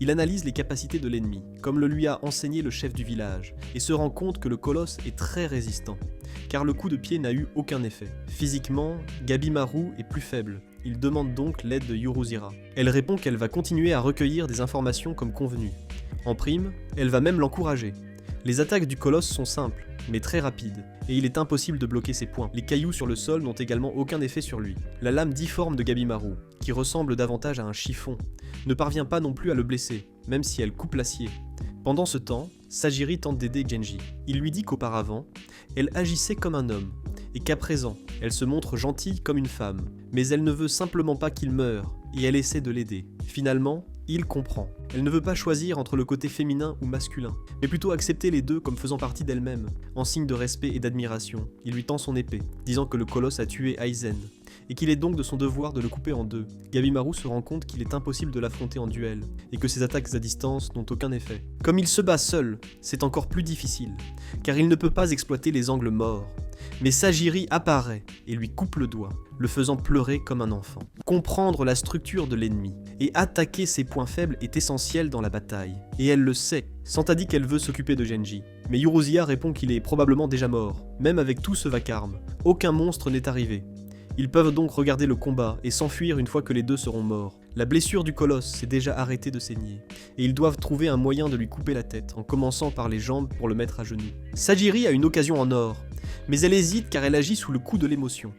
Il analyse les capacités de l'ennemi, comme le lui a enseigné le chef du village, et se rend compte que le colosse est très résistant, car le coup de pied n'a eu aucun effet. Physiquement, Gabimaru est plus faible. Il demande donc l'aide de Yuruzira. Elle répond qu'elle va continuer à recueillir des informations comme convenu. En prime, elle va même l'encourager. Les attaques du colosse sont simples, mais très rapides, et il est impossible de bloquer ses poings. Les cailloux sur le sol n'ont également aucun effet sur lui. La lame difforme de Gabimaru, qui ressemble davantage à un chiffon, ne parvient pas non plus à le blesser, même si elle coupe l'acier. Pendant ce temps, Sajiri tente d'aider Genji. Il lui dit qu'auparavant, elle agissait comme un homme, et qu'à présent, elle se montre gentille comme une femme, mais elle ne veut simplement pas qu'il meure, et elle essaie de l'aider. Finalement, il comprend. Elle ne veut pas choisir entre le côté féminin ou masculin, mais plutôt accepter les deux comme faisant partie d'elle-même. En signe de respect et d'admiration, il lui tend son épée, disant que le colosse a tué Aizen, et qu'il est donc de son devoir de le couper en deux. Gabimaru se rend compte qu'il est impossible de l'affronter en duel, et que ses attaques à distance n'ont aucun effet. Comme il se bat seul, c'est encore plus difficile, car il ne peut pas exploiter les angles morts. Mais Sajiri apparaît et lui coupe le doigt, le faisant pleurer comme un enfant. Comprendre la structure de l'ennemi et attaquer ses points faibles est essentiel dans la bataille. Et elle le sait. Santa dit qu'elle veut s'occuper de Genji, mais Yuruzia répond qu'il est probablement déjà mort, même avec tout ce vacarme. Aucun monstre n'est arrivé. Ils peuvent donc regarder le combat et s'enfuir une fois que les deux seront morts. La blessure du colosse s'est déjà arrêtée de saigner, et ils doivent trouver un moyen de lui couper la tête, en commençant par les jambes pour le mettre à genoux. Sajiri a une occasion en or, mais elle hésite car elle agit sous le coup de l'émotion.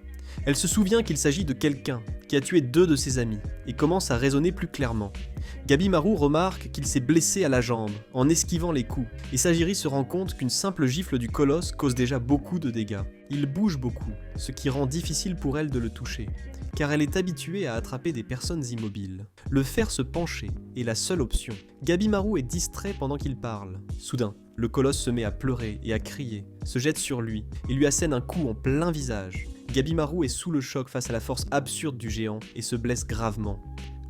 Elle se souvient qu'il s'agit de quelqu'un qui a tué 2 de ses amis, et commence à raisonner plus clairement. Gabimaru remarque qu'il s'est blessé à la jambe, en esquivant les coups, et Sajiri se rend compte qu'une simple gifle du colosse cause déjà beaucoup de dégâts. Il bouge beaucoup, ce qui rend difficile pour elle de le toucher, car elle est habituée à attraper des personnes immobiles. Le faire se pencher est la seule option. Gabimaru est distrait pendant qu'il parle. Soudain, le colosse se met à pleurer et à crier, se jette sur lui et lui assène un coup en plein visage. Gabimaru est sous le choc face à la force absurde du géant et se blesse gravement.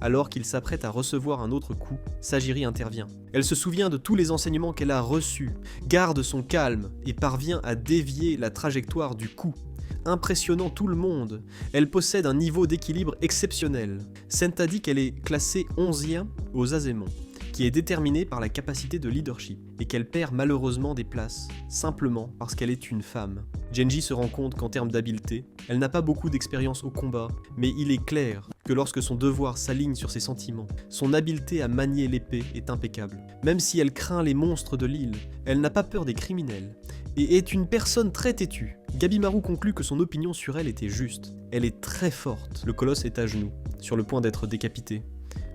Alors qu'il s'apprête à recevoir un autre coup, Sajiri intervient. Elle se souvient de tous les enseignements qu'elle a reçus, garde son calme et parvient à dévier la trajectoire du coup. Impressionnant tout le monde, elle possède un niveau d'équilibre exceptionnel. Senta dit qu'elle est classée 11e aux Azemons, qui est déterminée par la capacité de leadership, et qu'elle perd malheureusement des places, simplement parce qu'elle est une femme. Genji se rend compte qu'en termes d'habileté, elle n'a pas beaucoup d'expérience au combat, mais il est clair que lorsque son devoir s'aligne sur ses sentiments, son habileté à manier l'épée est impeccable. Même si elle craint les monstres de l'île, elle n'a pas peur des criminels, et est une personne très têtue. Gabimaru conclut que son opinion sur elle était juste. Elle est très forte. Le colosse est à genoux, sur le point d'être décapité.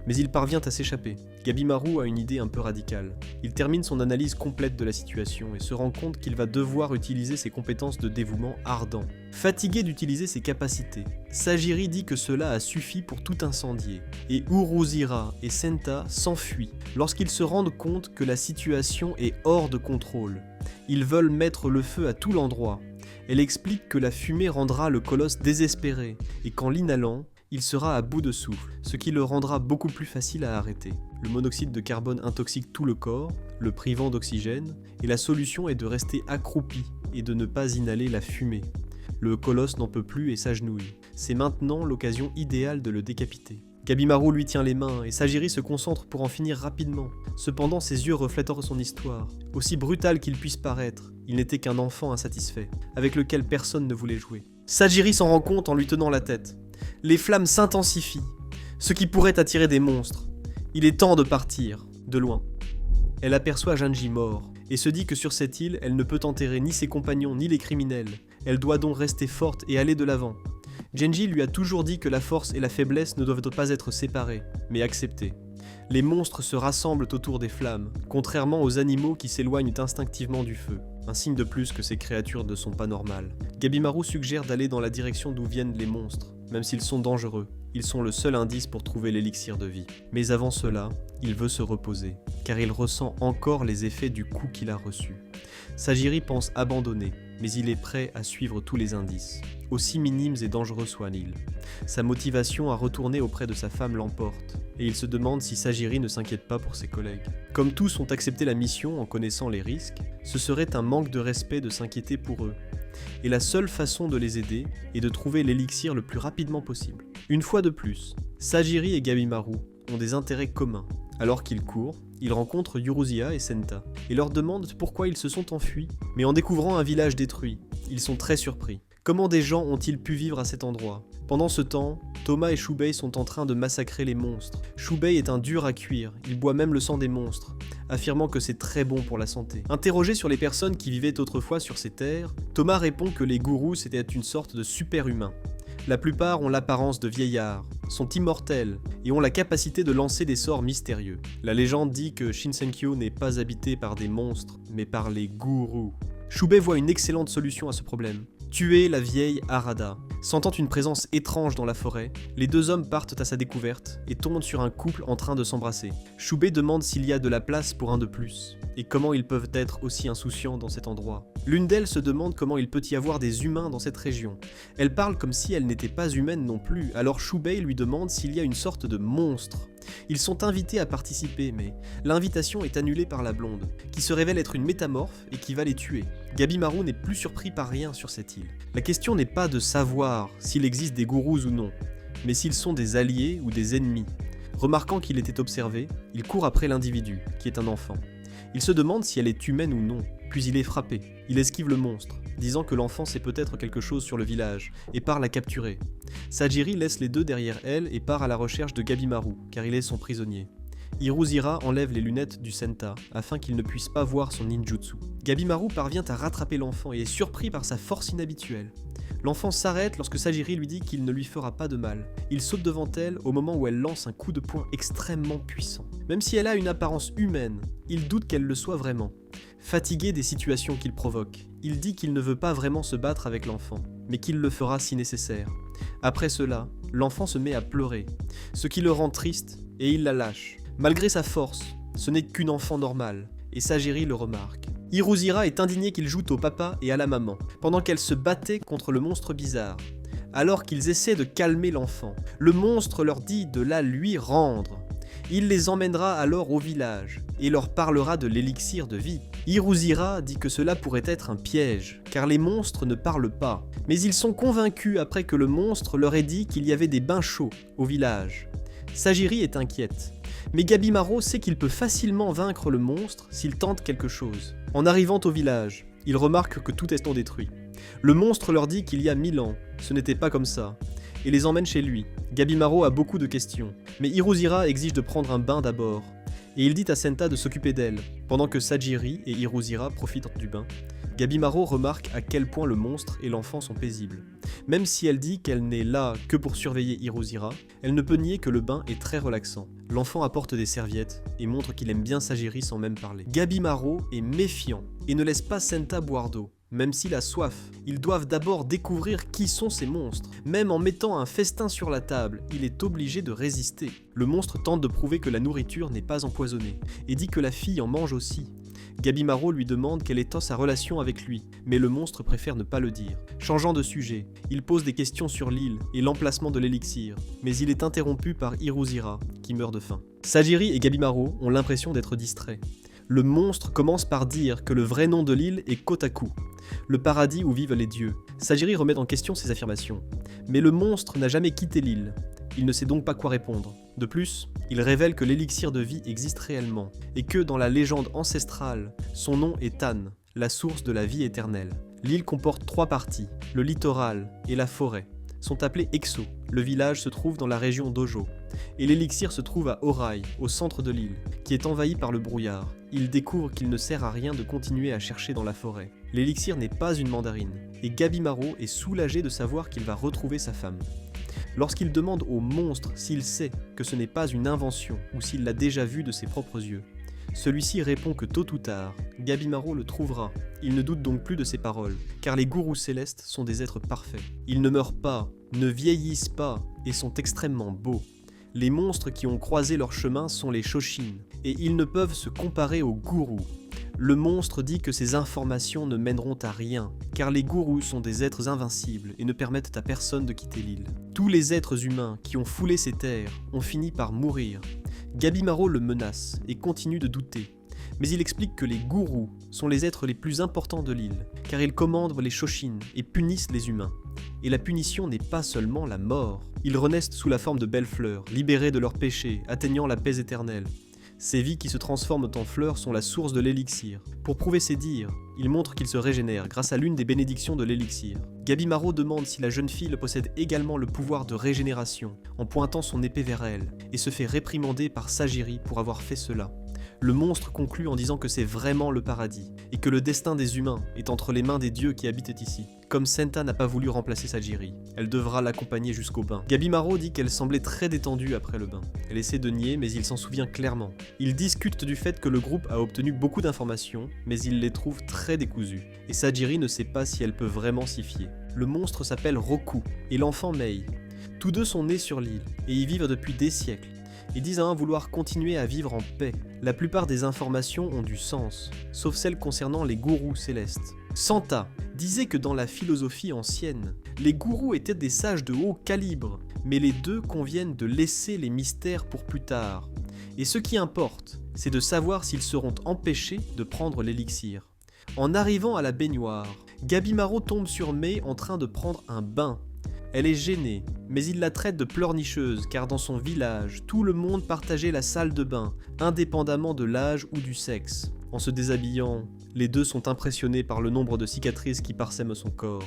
Mais il parvient à s'échapper. Gabimaru a une idée un peu radicale. Il termine son analyse complète de la situation et se rend compte qu'il va devoir utiliser ses compétences de dévouement ardent. Fatigué d'utiliser ses capacités, Sajiri dit que cela a suffi pour tout incendier, et Uruzira et Senta s'enfuient lorsqu'ils se rendent compte que la situation est hors de contrôle. Ils veulent mettre le feu à tout l'endroit. Elle explique que la fumée rendra le colosse désespéré, et qu'en l'inhalant, il sera à bout de souffle, ce qui le rendra beaucoup plus facile à arrêter. Le monoxyde de carbone intoxique tout le corps, le privant d'oxygène, et la solution est de rester accroupi et de ne pas inhaler la fumée. Le colosse n'en peut plus et s'agenouille. C'est maintenant l'occasion idéale de le décapiter. Gabimaru lui tient les mains et Sajiri se concentre pour en finir rapidement. Cependant, ses yeux reflètent son histoire. Aussi brutal qu'il puisse paraître, il n'était qu'un enfant insatisfait, avec lequel personne ne voulait jouer. Sajiri s'en rend compte en lui tenant la tête. Les flammes s'intensifient, ce qui pourrait attirer des monstres. Il est temps de partir, de loin. Elle aperçoit Genji mort, et se dit que sur cette île, elle ne peut enterrer ni ses compagnons ni les criminels. Elle doit donc rester forte et aller de l'avant. Genji lui a toujours dit que la force et la faiblesse ne doivent pas être séparées, mais acceptées. Les monstres se rassemblent autour des flammes, contrairement aux animaux qui s'éloignent instinctivement du feu. Un signe de plus que ces créatures ne sont pas normales. Gabimaru suggère d'aller dans la direction d'où viennent les monstres. Même s'ils sont dangereux, ils sont le seul indice pour trouver l'élixir de vie. Mais avant cela, il veut se reposer, car il ressent encore les effets du coup qu'il a reçu. Sajiri pense abandonner, mais il est prêt à suivre tous les indices, aussi minimes et dangereux soient-ils. Sa motivation à retourner auprès de sa femme l'emporte, et il se demande si Sajiri ne s'inquiète pas pour ses collègues. Comme tous ont accepté la mission en connaissant les risques, ce serait un manque de respect de s'inquiéter pour eux. Et la seule façon de les aider est de trouver l'élixir le plus rapidement possible. Une fois de plus, Sajiri et Gabimaru ont des intérêts communs. Alors qu'ils courent, ils rencontrent Uruzia et Senta, et leur demandent pourquoi ils se sont enfuis. Mais en découvrant un village détruit, ils sont très surpris. Comment des gens ont-ils pu vivre à cet endroit? Pendant ce temps, Toma et Shubei sont en train de massacrer les monstres. Shubei est un dur à cuire, il boit même le sang des monstres, affirmant que c'est très bon pour la santé. Interrogé sur les personnes qui vivaient autrefois sur ces terres, Toma répond que les gourous étaient une sorte de super-humains. La plupart ont l'apparence de vieillards, sont immortels et ont la capacité de lancer des sorts mystérieux. La légende dit que Shinsenkyo n'est pas habité par des monstres, mais par les gourous. Shubei voit une excellente solution à ce problème. Tuer la vieille Harada. Sentant une présence étrange dans la forêt, les deux hommes partent à sa découverte et tombent sur un couple en train de s'embrasser. Shubei demande s'il y a de la place pour un de plus, et comment ils peuvent être aussi insouciants dans cet endroit. L'une d'elles se demande comment il peut y avoir des humains dans cette région. Elle parle comme si elle n'était pas humaine non plus, alors Shubei lui demande s'il y a une sorte de monstre. Ils sont invités à participer, mais l'invitation est annulée par la blonde, qui se révèle être une métamorphe et qui va les tuer. Gabimaru n'est plus surpris par rien sur cette île. La question n'est pas de savoir s'il existe des gourous ou non, mais s'ils sont des alliés ou des ennemis. Remarquant qu'il était observé, il court après l'individu, qui est un enfant. Il se demande si elle est humaine ou non, puis il est frappé. Il esquive le monstre, disant que l'enfant sait peut-être quelque chose sur le village, et part la capturer. Sajiri laisse les deux derrière elle et part à la recherche de Gabimaru, car il est son prisonnier. Uruzira enlève les lunettes du Senta, afin qu'il ne puisse pas voir son ninjutsu. Gabimaru parvient à rattraper l'enfant et est surpris par sa force inhabituelle. L'enfant s'arrête lorsque Sajiri lui dit qu'il ne lui fera pas de mal. Il saute devant elle au moment où elle lance un coup de poing extrêmement puissant. Même si elle a une apparence humaine, il doute qu'elle le soit vraiment. Fatigué des situations qu'il provoque, il dit qu'il ne veut pas vraiment se battre avec l'enfant, mais qu'il le fera si nécessaire. Après cela, l'enfant se met à pleurer, ce qui le rend triste, et il la lâche. Malgré sa force, ce n'est qu'une enfant normale, et Sajiri le remarque. Uruzira est indignée qu'il joue au papa et à la maman, pendant qu'elle se battait contre le monstre bizarre. alors qu'ils essaient de calmer l'enfant. Le monstre leur dit de la lui rendre. Il les emmènera alors au village et leur parlera de l'élixir de vie. Iruzira dit que cela pourrait être un piège, car les monstres ne parlent pas. Mais ils sont convaincus après que le monstre leur ait dit qu'il y avait des bains chauds au village. Sajiri est inquiète, mais Gabimaro sait qu'il peut facilement vaincre le monstre s'il tente quelque chose. En arrivant au village, il remarque que tout est détruit. Le monstre leur dit qu'il y a 1000 ans, ce n'était pas comme ça, et les emmène chez lui. Gabimaro a beaucoup de questions, mais Iruzira exige de prendre un bain d'abord, et il dit à Senta de s'occuper d'elle, pendant que Sajiri et Iruzira profitent du bain. Gabimaro remarque à quel point le monstre et l'enfant sont paisibles. Même si elle dit qu'elle n'est là que pour surveiller Iruzira, elle ne peut nier que le bain est très relaxant. L'enfant apporte des serviettes et montre qu'il aime bien Sajiri sans même parler. Gabimaro est méfiant et ne laisse pas Senta boire d'eau. Même s'il a soif, ils doivent d'abord découvrir qui sont ces monstres. Même en mettant un festin sur la table, il est obligé de résister. Le monstre tente de prouver que la nourriture n'est pas empoisonnée, et dit que la fille en mange aussi. Gabimaro lui demande quelle est sa relation avec lui, mais le monstre préfère ne pas le dire. Changeant de sujet, il pose des questions sur l'île et l'emplacement de l'élixir, mais il est interrompu par Iruzira, qui meurt de faim. Sajiri et Gabimaro ont l'impression d'être distraits. Le monstre commence par dire que le vrai nom de l'île est Kotaku, le paradis où vivent les dieux. Sajiri remet en question ses affirmations, mais le monstre n'a jamais quitté l'île. Il ne sait donc pas quoi répondre. De plus, il révèle que l'élixir de vie existe réellement, et que dans la légende ancestrale, son nom est Tan, la source de la vie éternelle. L'île comporte 3 parties, le littoral et la forêt sont appelés Exo. Le village se trouve dans la région d'Ojo, et l'élixir se trouve à Orai, au centre de l'île, qui est envahi par le brouillard. Il découvre qu'il ne sert à rien de continuer à chercher dans la forêt. L'élixir n'est pas une mandarine, et Gabimaro est soulagé de savoir qu'il va retrouver sa femme. Lorsqu'il demande au monstre s'il sait que ce n'est pas une invention ou s'il l'a déjà vu de ses propres yeux, celui-ci répond que tôt ou tard, Gabimaro le trouvera. Il ne doute donc plus de ses paroles, car les gourous célestes sont des êtres parfaits. Ils ne meurent pas, ne vieillissent pas et sont extrêmement beaux. Les monstres qui ont croisé leur chemin sont les Shoshin, et ils ne peuvent se comparer aux gourous. Le monstre dit que ces informations ne mèneront à rien, car les gourous sont des êtres invincibles et ne permettent à personne de quitter l'île. Tous les êtres humains qui ont foulé ces terres ont fini par mourir. Gabimaro le menace et continue de douter, mais il explique que les gourous sont les êtres les plus importants de l'île, car ils commandent les Shoshin et punissent les humains. Et la punition n'est pas seulement la mort. Ils renaissent sous la forme de belles fleurs, libérés de leurs péchés, atteignant la paix éternelle. Ces vies qui se transforment en fleurs sont la source de l'élixir. Pour prouver ses dires, il montre qu'il se régénère grâce à l'une des bénédictions de l'élixir. Gabimaro demande si la jeune fille possède également le pouvoir de régénération, en pointant son épée vers elle, et se fait réprimander par Sajiri pour avoir fait cela. Le monstre conclut en disant que c'est vraiment le paradis, et que le destin des humains est entre les mains des dieux qui habitent ici. Comme Senta n'a pas voulu remplacer Sajiri, elle devra l'accompagner jusqu'au bain. Gabimaro dit qu'elle semblait très détendue après le bain. Elle essaie de nier, mais il s'en souvient clairement. Ils discutent du fait que le groupe a obtenu beaucoup d'informations, mais il les trouve très décousues. Et Sajiri ne sait pas si elle peut vraiment s'y fier. Le monstre s'appelle Roku, et l'enfant Mei. Tous deux sont nés sur l'île, et y vivent depuis des siècles. Ils disent à un vouloir continuer à vivre en paix. La plupart des informations ont du sens, sauf celles concernant les gourous célestes. Santa disait que dans la philosophie ancienne, les gourous étaient des sages de haut calibre, mais les deux conviennent de laisser les mystères pour plus tard. Et ce qui importe, c'est de savoir s'ils seront empêchés de prendre l'élixir. En arrivant à la baignoire, Gabimaro tombe sur Mei en train de prendre un bain. Elle est gênée, mais il la traite de pleurnicheuse car dans son village, tout le monde partageait la salle de bain, indépendamment de l'âge ou du sexe. En se déshabillant, les deux sont impressionnés par le nombre de cicatrices qui parsèment son corps.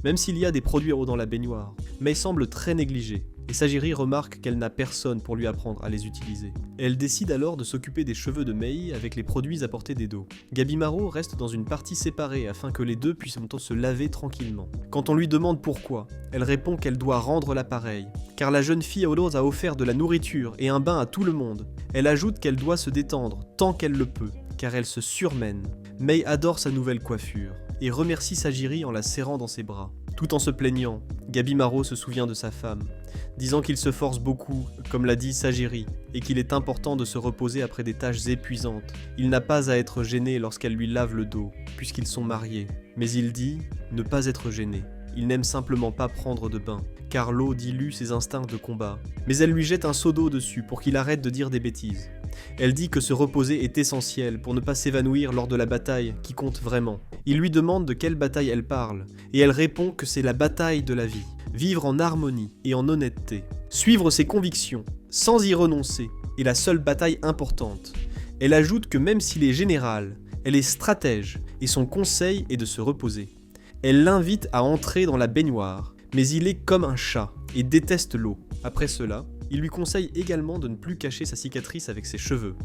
Même s'il y a des produits dans la baignoire, Mei semble très négligée, et Sajiri remarque qu'elle n'a personne pour lui apprendre à les utiliser. Elle décide alors de s'occuper des cheveux de Mei avec les produits apportés d'Edo. Gabimaro reste dans une partie séparée afin que les deux puissent se laver tranquillement. Quand on lui demande pourquoi, elle répond qu'elle doit rendre l'appareil, car la jeune fille Olos a offert de la nourriture et un bain à tout le monde. Elle ajoute qu'elle doit se détendre tant qu'elle le peut, car elle se surmène. Mei adore sa nouvelle coiffure et remercie Sajiri en la serrant dans ses bras. Tout en se plaignant, Gabimaro se souvient de sa femme, disant qu'il se force beaucoup, comme l'a dit Sajiri, et qu'il est important de se reposer après des tâches épuisantes. Il n'a pas à être gêné lorsqu'elle lui lave le dos, puisqu'ils sont mariés. Mais il dit ne pas être gêné. il n'aime simplement pas prendre de bain, car l'eau dilue ses instincts de combat. Mais elle lui jette un seau d'eau dessus pour qu'il arrête de dire des bêtises. Elle dit que se reposer est essentiel pour ne pas s'évanouir lors de la bataille qui compte vraiment. Il lui demande de quelle bataille elle parle, et elle répond que c'est la bataille de la vie. Vivre en harmonie et en honnêteté. Suivre ses convictions, sans y renoncer, est la seule bataille importante. Elle ajoute que même s'il est général, elle est stratège, et son conseil est de se reposer. Elle l'invite à entrer dans la baignoire, mais il est comme un chat, et déteste l'eau. Après cela, il lui conseille également de ne plus cacher sa cicatrice avec ses cheveux.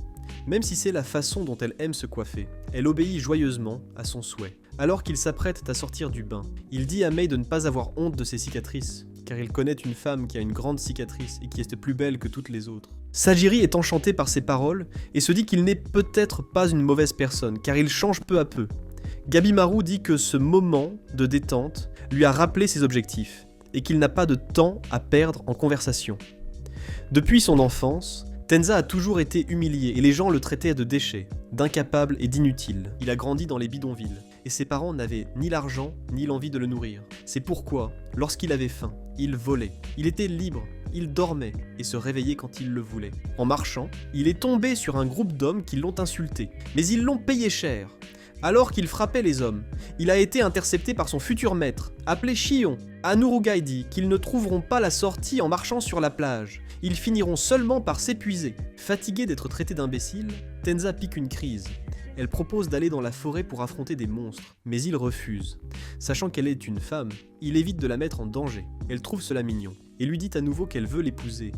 Même si c'est la façon dont elle aime se coiffer, elle obéit joyeusement à son souhait. Alors qu'il s'apprête à sortir du bain, il dit à Mei de ne pas avoir honte de ses cicatrices, car il connaît une femme qui a une grande cicatrice et qui est plus belle que toutes les autres. Sajiri est enchanté par ces paroles et se dit qu'il n'est peut-être pas une mauvaise personne, car il change peu à peu. Gabimaru dit que ce moment de détente lui a rappelé ses objectifs, et qu'il n'a pas de temps à perdre en conversation. Depuis son enfance, Tenza a toujours été humilié et les gens le traitaient de déchet, d'incapable et d'inutile. Il a grandi dans les bidonvilles, et ses parents n'avaient ni l'argent ni l'envie de le nourrir. C'est pourquoi, lorsqu'il avait faim, il volait. Il était libre, il dormait et se réveillait quand il le voulait. En marchant, il est tombé sur un groupe d'hommes qui l'ont insulté, mais ils l'ont payé cher. Alors qu'il frappait les hommes, il a été intercepté par son futur maître, appelé Shion. Anurugai dit qu'ils ne trouveront pas la sortie en marchant sur la plage. Ils finiront seulement par s'épuiser. Fatigué d'être traité d'imbécile, Tenza pique une crise. Elle propose d'aller dans la forêt pour affronter des monstres, mais il refuse. Sachant qu'elle est une femme, il évite de la mettre en danger. Elle trouve cela mignon, et lui dit à nouveau qu'elle veut l'épouser.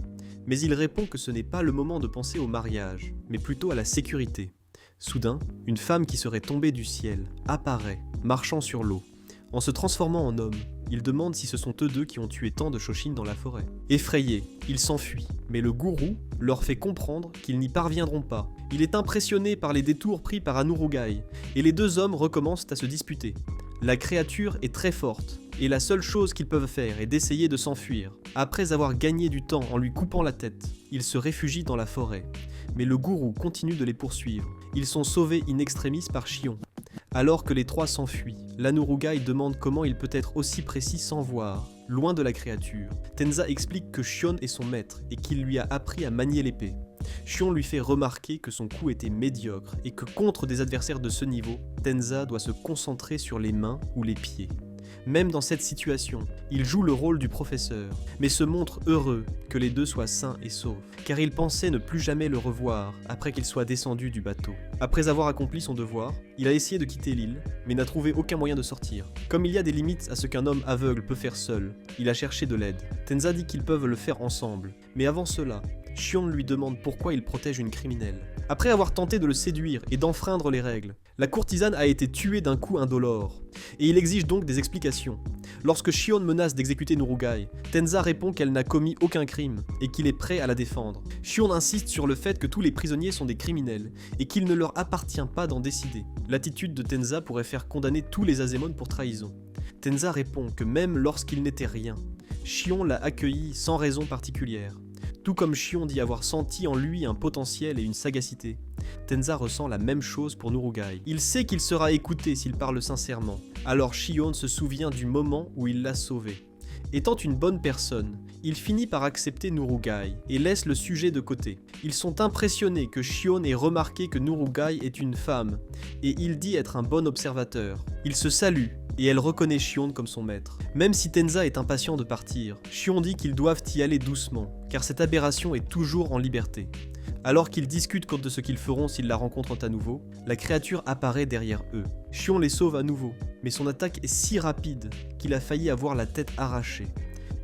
Mais il répond que ce n'est pas le moment de penser au mariage, mais plutôt à la sécurité. Soudain, une femme qui serait tombée du ciel apparaît, marchant sur l'eau. En se transformant en homme, il demande si ce sont eux deux qui ont tué tant de Shoshin dans la forêt. Effrayés, ils s'enfuient, mais le gourou leur fait comprendre qu'ils n'y parviendront pas. Il est impressionné par les détours pris par Anurugai, et les deux hommes recommencent à se disputer. La créature est très forte, et la seule chose qu'ils peuvent faire est d'essayer de s'enfuir. Après avoir gagné du temps en lui coupant la tête, ils se réfugient dans la forêt. Mais le gourou continue de les poursuivre. Ils sont sauvés in extremis par Shion. Alors que les trois s'enfuient, l'Anurugai demande comment il peut être aussi précis sans voir, loin de la créature. Tenza explique que Shion est son maître et qu'il lui a appris à manier l'épée. Shion lui fait remarquer que son coup était médiocre et que contre des adversaires de ce niveau, Tenza doit se concentrer sur les mains ou les pieds. Même dans cette situation, il joue le rôle du professeur, mais se montre heureux que les deux soient sains et saufs, car il pensait ne plus jamais le revoir après qu'il soit descendu du bateau. Après avoir accompli son devoir, il a essayé de quitter l'île, mais n'a trouvé aucun moyen de sortir. Comme il y a des limites à ce qu'un homme aveugle peut faire seul, il a cherché de l'aide. Tenza dit qu'ils peuvent le faire ensemble, mais avant cela, Shion lui demande pourquoi il protège une criminelle. Après avoir tenté de le séduire et d'enfreindre les règles, la courtisane a été tuée d'un coup indolore, et il exige donc des explications. Lorsque Shion menace d'exécuter Nurugai, Tenza répond qu'elle n'a commis aucun crime et qu'il est prêt à la défendre. Shion insiste sur le fait que tous les prisonniers sont des criminels et qu'il ne leur appartient pas d'en décider. L'attitude de Tenza pourrait faire condamner tous les Azemon pour trahison. Tenza répond que même lorsqu'il n'était rien, Shion l'a accueilli sans raison particulière. Tout comme Shion dit avoir senti en lui un potentiel et une sagacité, Tenza ressent la même chose pour Nurugai. Il sait qu'il sera écouté s'il parle sincèrement, alors Shion se souvient du moment où il l'a sauvé. Étant une bonne personne, il finit par accepter Nurugai et laisse le sujet de côté. Ils sont impressionnés que Shion ait remarqué que Nurugai est une femme, et il dit être un bon observateur. Ils se saluent, et elle reconnaît Shion comme son maître. Même si Tenza est impatient de partir, Shion dit qu'ils doivent y aller doucement, car cette aberration est toujours en liberté. Alors qu'ils discutent quant de ce qu'ils feront s'ils la rencontrent à nouveau, la créature apparaît derrière eux. Shion les sauve à nouveau, mais son attaque est si rapide qu'il a failli avoir la tête arrachée.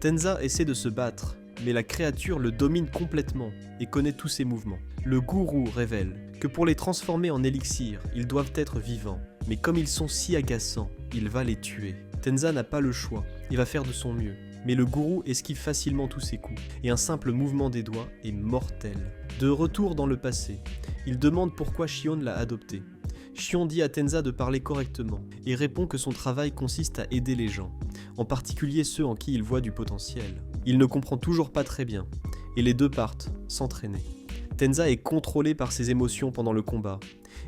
Tenza essaie de se battre, mais la créature le domine complètement et connaît tous ses mouvements. Le gourou révèle que pour les transformer en élixir, ils doivent être vivants, mais comme ils sont si agaçants, il va les tuer. Tenza n'a pas le choix et va faire de son mieux, mais le gourou esquive facilement tous ses coups, et un simple mouvement des doigts est mortel. De retour dans le passé, il demande pourquoi Shion l'a adopté. Shion dit à Tenza de parler correctement, et répond que son travail consiste à aider les gens, en particulier ceux en qui il voit du potentiel. Il ne comprend toujours pas très bien, et les deux partent, s'entraîner. Tenza est contrôlé par ses émotions pendant le combat,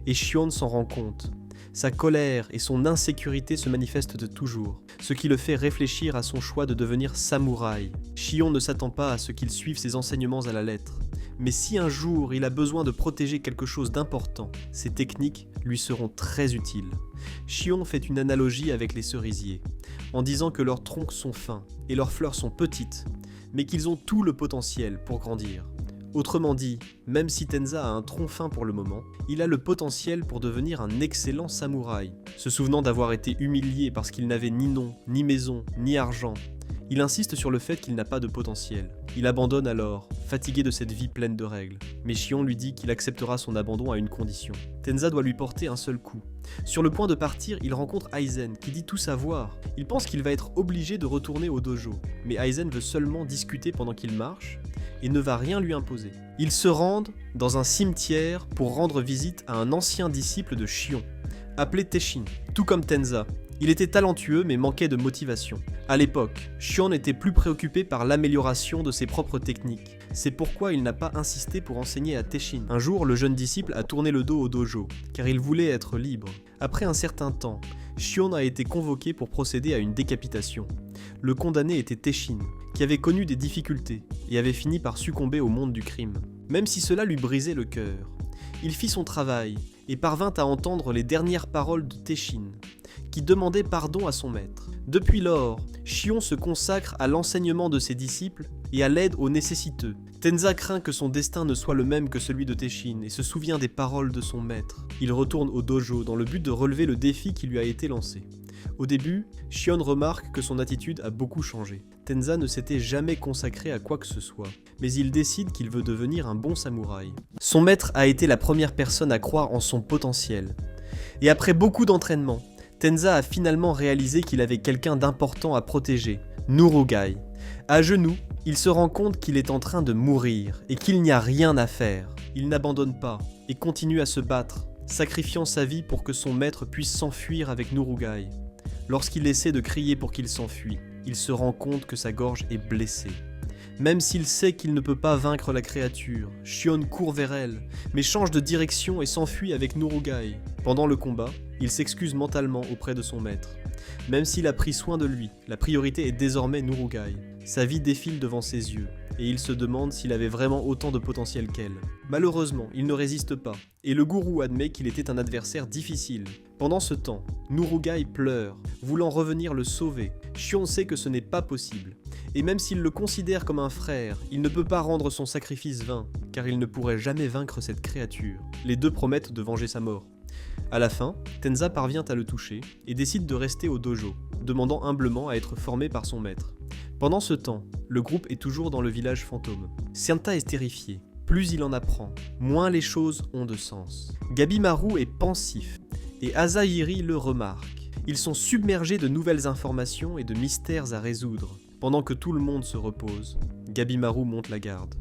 et Shion s'en rend compte. Sa colère et son insécurité se manifestent de toujours, ce qui le fait réfléchir à son choix de devenir samouraï. Shion ne s'attend pas à ce qu'il suive ses enseignements à la lettre, mais si un jour il a besoin de protéger quelque chose d'important, ces techniques lui seront très utiles. Shion fait une analogie avec les cerisiers, en disant que leurs troncs sont fins et leurs fleurs sont petites, mais qu'ils ont tout le potentiel pour grandir. Autrement dit, même si Tenza a un tronc fin pour le moment, il a le potentiel pour devenir un excellent samouraï. Se souvenant d'avoir été humilié parce qu'il n'avait ni nom, ni maison, ni argent, il insiste sur le fait qu'il n'a pas de potentiel. Il abandonne alors, fatigué de cette vie pleine de règles. Mais Shion lui dit qu'il acceptera son abandon à une condition. Tenza doit lui porter un seul coup. Sur le point de partir, il rencontre Aizen, qui dit tout savoir. Il pense qu'il va être obligé de retourner au dojo, mais Aizen veut seulement discuter pendant qu'il marche, et ne va rien lui imposer. Ils se rendent dans un cimetière pour rendre visite à un ancien disciple de Shion, appelé Teshin, tout comme Tenza. Il était talentueux mais manquait de motivation. À l'époque, Shion était plus préoccupé par l'amélioration de ses propres techniques. C'est pourquoi il n'a pas insisté pour enseigner à Teshin. Un jour, le jeune disciple a tourné le dos au dojo, car il voulait être libre. Après un certain temps, Shion a été convoqué pour procéder à une décapitation. Le condamné était Teshin, qui avait connu des difficultés et avait fini par succomber au monde du crime. Même si cela lui brisait le cœur, il fit son travail et parvint à entendre les dernières paroles de Teshin, qui demandait pardon à son maître. Depuis lors, Shion se consacre à l'enseignement de ses disciples et à l'aide aux nécessiteux. Tenza craint que son destin ne soit le même que celui de Teshin et se souvient des paroles de son maître. Il retourne au dojo dans le but de relever le défi qui lui a été lancé. Au début, Shion remarque que son attitude a beaucoup changé. Tenza ne s'était jamais consacré à quoi que ce soit, mais il décide qu'il veut devenir un bon samouraï. Son maître a été la première personne à croire en son potentiel. Et après beaucoup d'entraînement, Tenza a finalement réalisé qu'il avait quelqu'un d'important à protéger, Nurugai. À genoux, il se rend compte qu'il est en train de mourir et qu'il n'y a rien à faire. Il n'abandonne pas et continue à se battre, sacrifiant sa vie pour que son maître puisse s'enfuir avec Nurugai. Lorsqu'il essaie de crier pour qu'il s'enfuit, il se rend compte que sa gorge est blessée. Même s'il sait qu'il ne peut pas vaincre la créature, Shion court vers elle, mais change de direction et s'enfuit avec Nurugai. Pendant le combat, il s'excuse mentalement auprès de son maître. Même s'il a pris soin de lui, la priorité est désormais Nurugai. Sa vie défile devant ses yeux, et il se demande s'il avait vraiment autant de potentiel qu'elle. Malheureusement, il ne résiste pas, et le gourou admet qu'il était un adversaire difficile. Pendant ce temps, Nurugai pleure, voulant revenir le sauver. Shion sait que ce n'est pas possible, et même s'il le considère comme un frère, il ne peut pas rendre son sacrifice vain, car il ne pourrait jamais vaincre cette créature. Les deux promettent de venger sa mort. À la fin, Tenza parvient à le toucher et décide de rester au dojo, demandant humblement à être formé par son maître. Pendant ce temps, le groupe est toujours dans le village fantôme. Senta est terrifié. Plus il en apprend, moins les choses ont de sens. Gabimaru est pensif, et Asahiri le remarque. Ils sont submergés de nouvelles informations et de mystères à résoudre. Pendant que tout le monde se repose, Gabimaru monte la garde.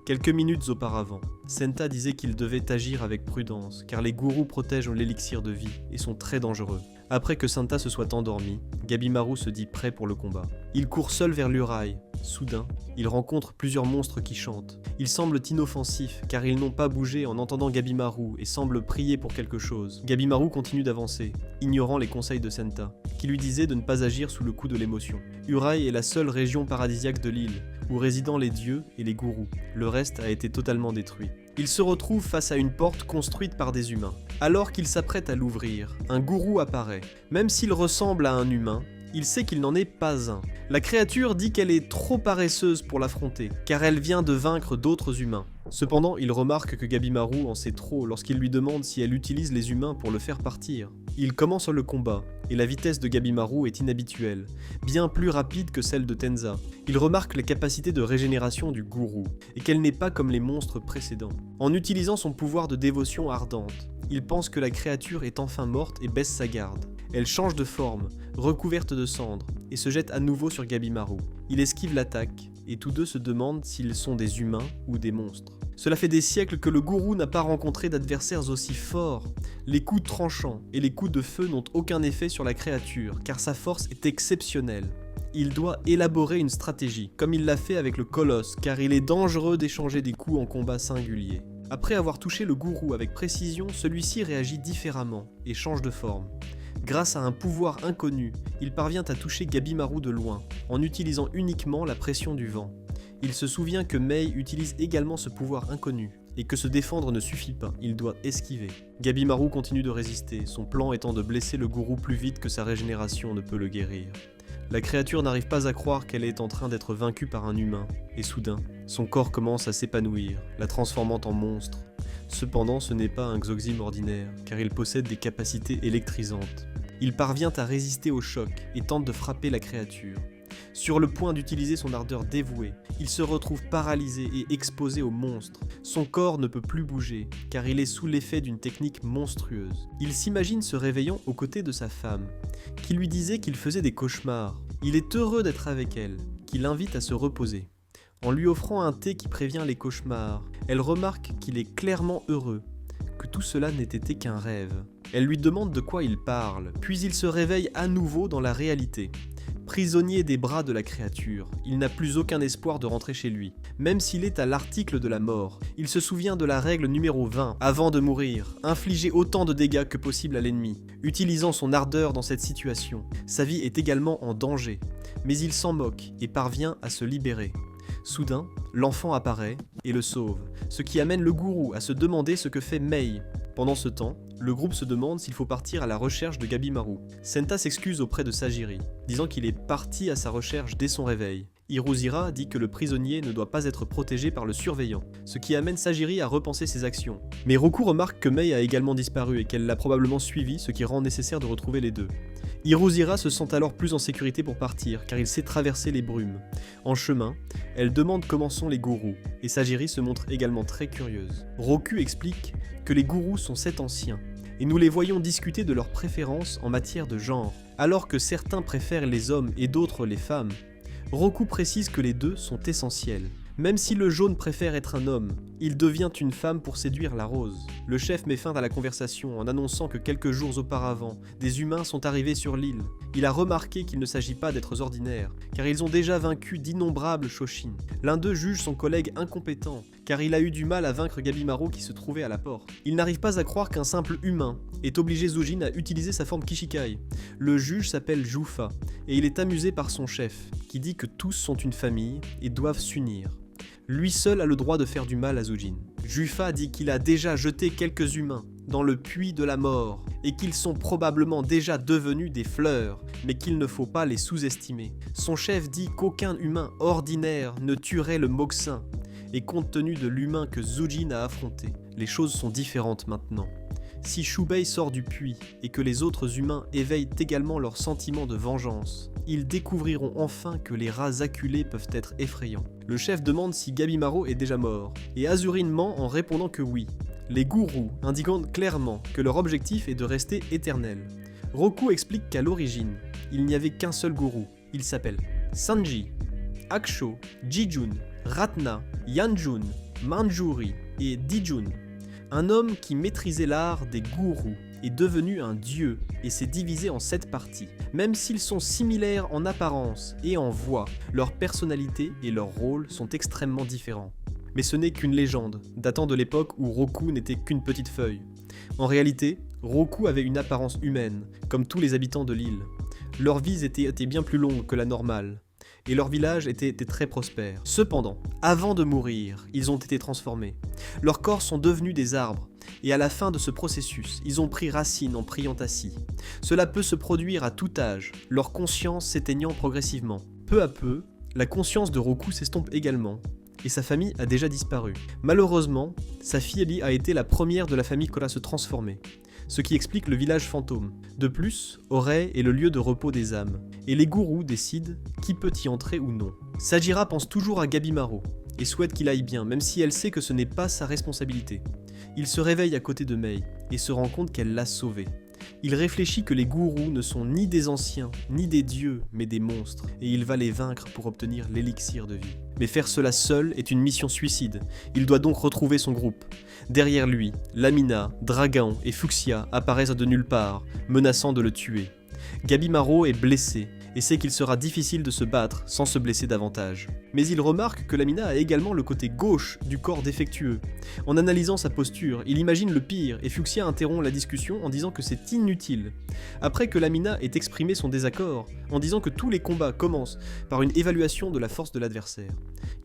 Quelques minutes auparavant, Senta disait qu'il devait agir avec prudence, car les gourous protègent l'élixir de vie et sont très dangereux. Après que Senta se soit endormi, Gabimaru se dit prêt pour le combat. Il court seul vers l'Uraï. Soudain, il rencontre plusieurs monstres qui chantent. Ils semblent inoffensifs, car ils n'ont pas bougé en entendant Gabimaru et semblent prier pour quelque chose. Gabimaru continue d'avancer, ignorant les conseils de Senta, qui lui disait de ne pas agir sous le coup de l'émotion. Uraï est la seule région paradisiaque de l'île, où résident les dieux et les gourous. Le reste a été totalement détruit. Il se retrouve face à une porte construite par des humains. Alors qu'il s'apprête à l'ouvrir, un gourou apparaît. Même s'il ressemble à un humain, il sait qu'il n'en est pas un. La créature dit qu'elle est trop paresseuse pour l'affronter, car elle vient de vaincre d'autres humains. Cependant, il remarque que Gabimaru en sait trop lorsqu'il lui demande si elle utilise les humains pour le faire partir. Il commence le combat, et la vitesse de Gabimaru est inhabituelle, bien plus rapide que celle de Tenza. Il remarque les capacités de régénération du gourou, et qu'elle n'est pas comme les monstres précédents. En utilisant son pouvoir de dévotion ardente, il pense que la créature est enfin morte et baisse sa garde. Elle change de forme, recouverte de cendres, et se jette à nouveau sur Gabimaru. Il esquive l'attaque, et tous deux se demandent s'ils sont des humains ou des monstres. Cela fait des siècles que le gourou n'a pas rencontré d'adversaires aussi forts. Les coups tranchants et les coups de feu n'ont aucun effet sur la créature, car sa force est exceptionnelle. Il doit élaborer une stratégie, comme il l'a fait avec le colosse, car il est dangereux d'échanger des coups en combat singulier. Après avoir touché le gourou avec précision, celui-ci réagit différemment et change de forme. Grâce à un pouvoir inconnu, il parvient à toucher Gabimaru de loin, en utilisant uniquement la pression du vent. Il se souvient que Mei utilise également ce pouvoir inconnu, et que se défendre ne suffit pas, il doit esquiver. Gabimaru continue de résister, son plan étant de blesser le gourou plus vite que sa régénération ne peut le guérir. La créature n'arrive pas à croire qu'elle est en train d'être vaincue par un humain, et soudain, son corps commence à s'épanouir, la transformant en monstre. Cependant, ce n'est pas un Xoxim ordinaire, car il possède des capacités électrisantes. Il parvient à résister au choc et tente de frapper la créature. Sur le point d'utiliser son ardeur dévouée, il se retrouve paralysé et exposé au monstre. Son corps ne peut plus bouger, car il est sous l'effet d'une technique monstrueuse. Il s'imagine se réveillant aux côtés de sa femme, qui lui disait qu'il faisait des cauchemars. Il est heureux d'être avec elle, qui l'invite à se reposer. En lui offrant un thé qui prévient les cauchemars, elle remarque qu'il est clairement heureux, que tout cela n'était été qu'un rêve. Elle lui demande de quoi il parle, puis il se réveille à nouveau dans la réalité. Prisonnier des bras de la créature, il n'a plus aucun espoir de rentrer chez lui. Même s'il est à l'article de la mort, il se souvient de la règle numéro 20. Avant de mourir, infliger autant de dégâts que possible à l'ennemi. Utilisant son ardeur dans cette situation, sa vie est également en danger. Mais il s'en moque et parvient à se libérer. Soudain, l'enfant apparaît et le sauve, ce qui amène le gourou à se demander ce que fait Mei. Pendant ce temps, le groupe se demande s'il faut partir à la recherche de Gabimaru. Senta s'excuse auprès de Sajiri, disant qu'il est parti à sa recherche dès son réveil. Hirozira dit que le prisonnier ne doit pas être protégé par le surveillant, ce qui amène Sajiri à repenser ses actions. Mais Roku remarque que Mei a également disparu et qu'elle l'a probablement suivi, ce qui rend nécessaire de retrouver les deux. Hirozira se sent alors plus en sécurité pour partir, car il sait traverser les brumes. En chemin, elle demande comment sont les gourous, et Sajiri se montre également très curieuse. Roku explique que les gourous sont 7 anciens, et nous les voyons discuter de leurs préférences en matière de genre. Alors que certains préfèrent les hommes et d'autres les femmes, Roku précise que les deux sont essentiels. Même si le jaune préfère être un homme, il devient une femme pour séduire la rose. Le chef met fin à la conversation en annonçant que quelques jours auparavant, des humains sont arrivés sur l'île. Il a remarqué qu'il ne s'agit pas d'êtres ordinaires, car ils ont déjà vaincu d'innombrables Shoshin. L'un d'eux juge son collègue incompétent, car il a eu du mal à vaincre Gabimaru qui se trouvait à la porte. Il n'arrive pas à croire qu'un simple humain ait obligé Zujin à utiliser sa forme Kishikai. Le juge s'appelle Jufa, et il est amusé par son chef, qui dit que tous sont une famille et doivent s'unir. Lui seul a le droit de faire du mal à Zujin. Jufa dit qu'il a déjà jeté quelques humains dans le puits de la mort et qu'ils sont probablement déjà devenus des fleurs, mais qu'il ne faut pas les sous-estimer. Son chef dit qu'aucun humain ordinaire ne tuerait le Moxin, et compte tenu de l'humain que Zujin a affronté, les choses sont différentes maintenant. Si Shubei sort du puits et que les autres humains éveillent également leur sentiment de vengeance, ils découvriront enfin que les rats acculés peuvent être effrayants. Le chef demande si Gabimaru est déjà mort, et Azurin ment en répondant que oui. Les gourous indiquant clairement que leur objectif est de rester éternel. Roku explique qu'à l'origine, il n'y avait qu'un seul gourou. Il s'appelle Sanji, Aksho, Jijun, Ratna, Yanjun, Manjuri et Dijun. Un homme qui maîtrisait l'art des gourous est devenu un dieu et s'est divisé en 7 parties. Même s'ils sont similaires en apparence et en voix, leur personnalité et leur rôle sont extrêmement différents. Mais ce n'est qu'une légende, datant de l'époque où Roku n'était qu'une petite feuille. En réalité, Roku avait une apparence humaine, comme tous les habitants de l'île. Leurs vies étaient bien plus longues que la normale, et leur village était très prospère. Cependant, avant de mourir, ils ont été transformés. Leurs corps sont devenus des arbres, et à la fin de ce processus, ils ont pris racine en priant assis. Cela peut se produire à tout âge, leur conscience s'éteignant progressivement. Peu à peu, la conscience de Roku s'estompe également, et sa famille a déjà disparu. Malheureusement, sa fille Ellie a été la première de la famille Kora à se transformer, ce qui explique le village fantôme. De plus, Orei est le lieu de repos des âmes, et les gourous décident qui peut y entrer ou non. Sajira pense toujours à Gabimaru, et souhaite qu'il aille bien, même si elle sait que ce n'est pas sa responsabilité. Il se réveille à côté de Mei, et se rend compte qu'elle l'a sauvé. Il réfléchit que les gourous ne sont ni des anciens, ni des dieux, mais des monstres, et il va les vaincre pour obtenir l'élixir de vie. Mais faire cela seul est une mission suicide, il doit donc retrouver son groupe. Derrière lui, Lamina, Dragan et Fuxia apparaissent de nulle part, menaçant de le tuer. Gabimaru est blessé, et sait qu'il sera difficile de se battre sans se blesser davantage. Mais il remarque que Lamina a également le côté gauche du corps défectueux. En analysant sa posture, il imagine le pire et Fuchsia interrompt la discussion en disant que c'est inutile. Après que Lamina ait exprimé son désaccord, en disant que tous les combats commencent par une évaluation de la force de l'adversaire,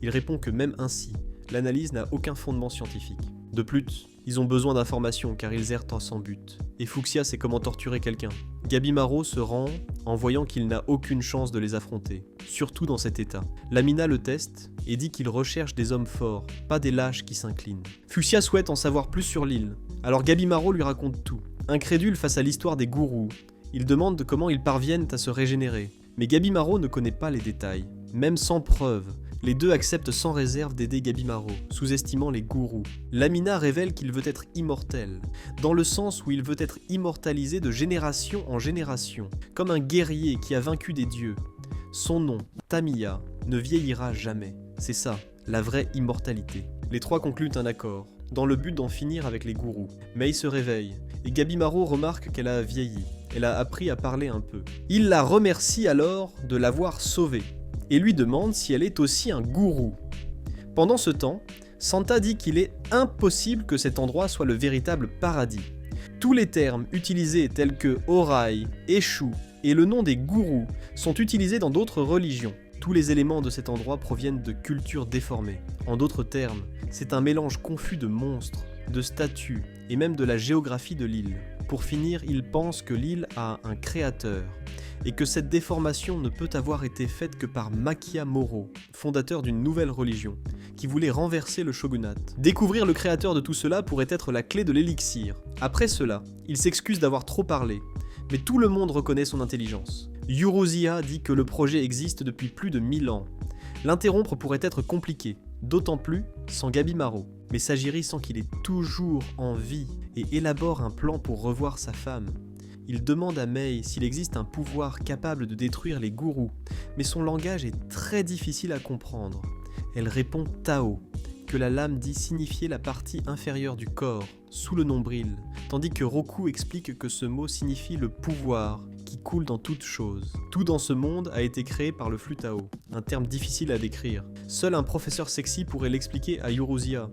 il répond que même ainsi, l'analyse n'a aucun fondement scientifique. De plus, ils ont besoin d'informations car ils errent sans but. Et Fuchsia sait comment torturer quelqu'un. Gabimaru se rend en voyant qu'il n'a aucune chance de les affronter, surtout dans cet état. Lamina le teste et dit qu'il recherche des hommes forts, pas des lâches qui s'inclinent. Fuchsia souhaite en savoir plus sur l'île, alors Gabimaru lui raconte tout. Incrédule face à l'histoire des gourous, il demande comment ils parviennent à se régénérer. Mais Gabimaru ne connaît pas les détails, même sans preuve. Les deux acceptent sans réserve d'aider Gabimaru, sous-estimant les gourous. Lamina révèle qu'il veut être immortel, dans le sens où il veut être immortalisé de génération en génération, comme un guerrier qui a vaincu des dieux. Son nom, Tamiya, ne vieillira jamais. C'est ça, la vraie immortalité. Les trois concluent un accord, dans le but d'en finir avec les gourous. Mei se réveille, et Gabimaru remarque qu'elle a vieilli. Elle a appris à parler un peu. Il la remercie alors de l'avoir sauvée, et lui demande si elle est aussi un gourou. Pendant ce temps, Santa dit qu'il est impossible que cet endroit soit le véritable paradis. Tous les termes utilisés tels que Horai, Eshu et le nom des gourous sont utilisés dans d'autres religions. Tous les éléments de cet endroit proviennent de cultures déformées. En d'autres termes, c'est un mélange confus de monstres, de statues et même de la géographie de l'île. Pour finir, il pense que l'île a un créateur et que cette déformation ne peut avoir été faite que par Makia Moro, fondateur d'une nouvelle religion, qui voulait renverser le shogunat. Découvrir le créateur de tout cela pourrait être la clé de l'élixir. Après cela, il s'excuse d'avoir trop parlé, mais tout le monde reconnaît son intelligence. Yuruziya dit que le projet existe depuis plus de 1000 ans. L'interrompre pourrait être compliqué, d'autant plus sans Gabimaru. Mais Sagiri sent qu'il est toujours en vie et élabore un plan pour revoir sa femme. Il demande à Mei s'il existe un pouvoir capable de détruire les gourous, mais son langage est très difficile à comprendre. Elle répond Tao, que la lame dit signifier la partie inférieure du corps, sous le nombril, tandis que Roku explique que ce mot signifie le pouvoir, qui coule dans toute chose. Tout dans ce monde a été créé par le flux Tao, un terme difficile à décrire. Seul un professeur sexy pourrait l'expliquer à Yuruziya.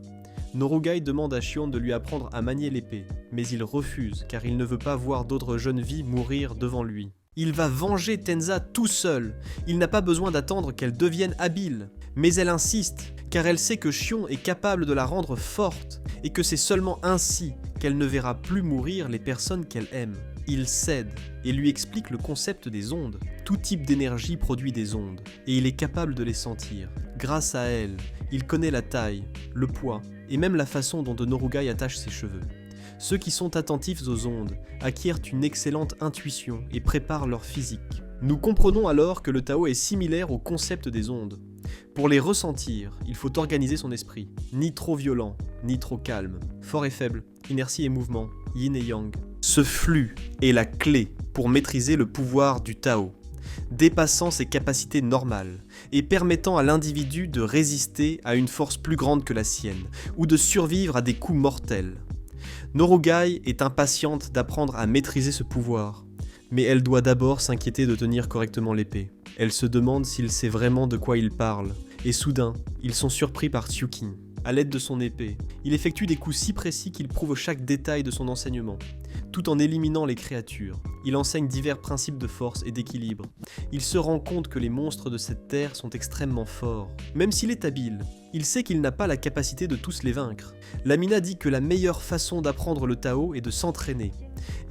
Norugai demande à Shion de lui apprendre à manier l'épée, mais il refuse car il ne veut pas voir d'autres jeunes filles mourir devant lui. Il va venger Tenza tout seul, il n'a pas besoin d'attendre qu'elle devienne habile. Mais elle insiste, car elle sait que Shion est capable de la rendre forte, et que c'est seulement ainsi qu'elle ne verra plus mourir les personnes qu'elle aime. Il cède, et lui explique le concept des ondes. Tout type d'énergie produit des ondes, et il est capable de les sentir. Grâce à elle, il connaît la taille, le poids, et même la façon dont Norugai attache ses cheveux. Ceux qui sont attentifs aux ondes acquièrent une excellente intuition et préparent leur physique. Nous comprenons alors que le Tao est similaire au concept des ondes. Pour les ressentir, il faut organiser son esprit, ni trop violent, ni trop calme, fort et faible, inertie et mouvement, yin et yang. Ce flux est la clé pour maîtriser le pouvoir du Tao, dépassant ses capacités normales et permettant à l'individu de résister à une force plus grande que la sienne, ou de survivre à des coups mortels. Norugai est impatiente d'apprendre à maîtriser ce pouvoir, mais elle doit d'abord s'inquiéter de tenir correctement l'épée. Elle se demande s'il sait vraiment de quoi il parle, et soudain, ils sont surpris par Tsukin. À l'aide de son épée, il effectue des coups si précis qu'il prouve chaque détail de son enseignement, tout en éliminant les créatures. Il enseigne divers principes de force et d'équilibre. Il se rend compte que les monstres de cette terre sont extrêmement forts. Même s'il est habile, il sait qu'il n'a pas la capacité de tous les vaincre. Lamina dit que la meilleure façon d'apprendre le Tao est de s'entraîner,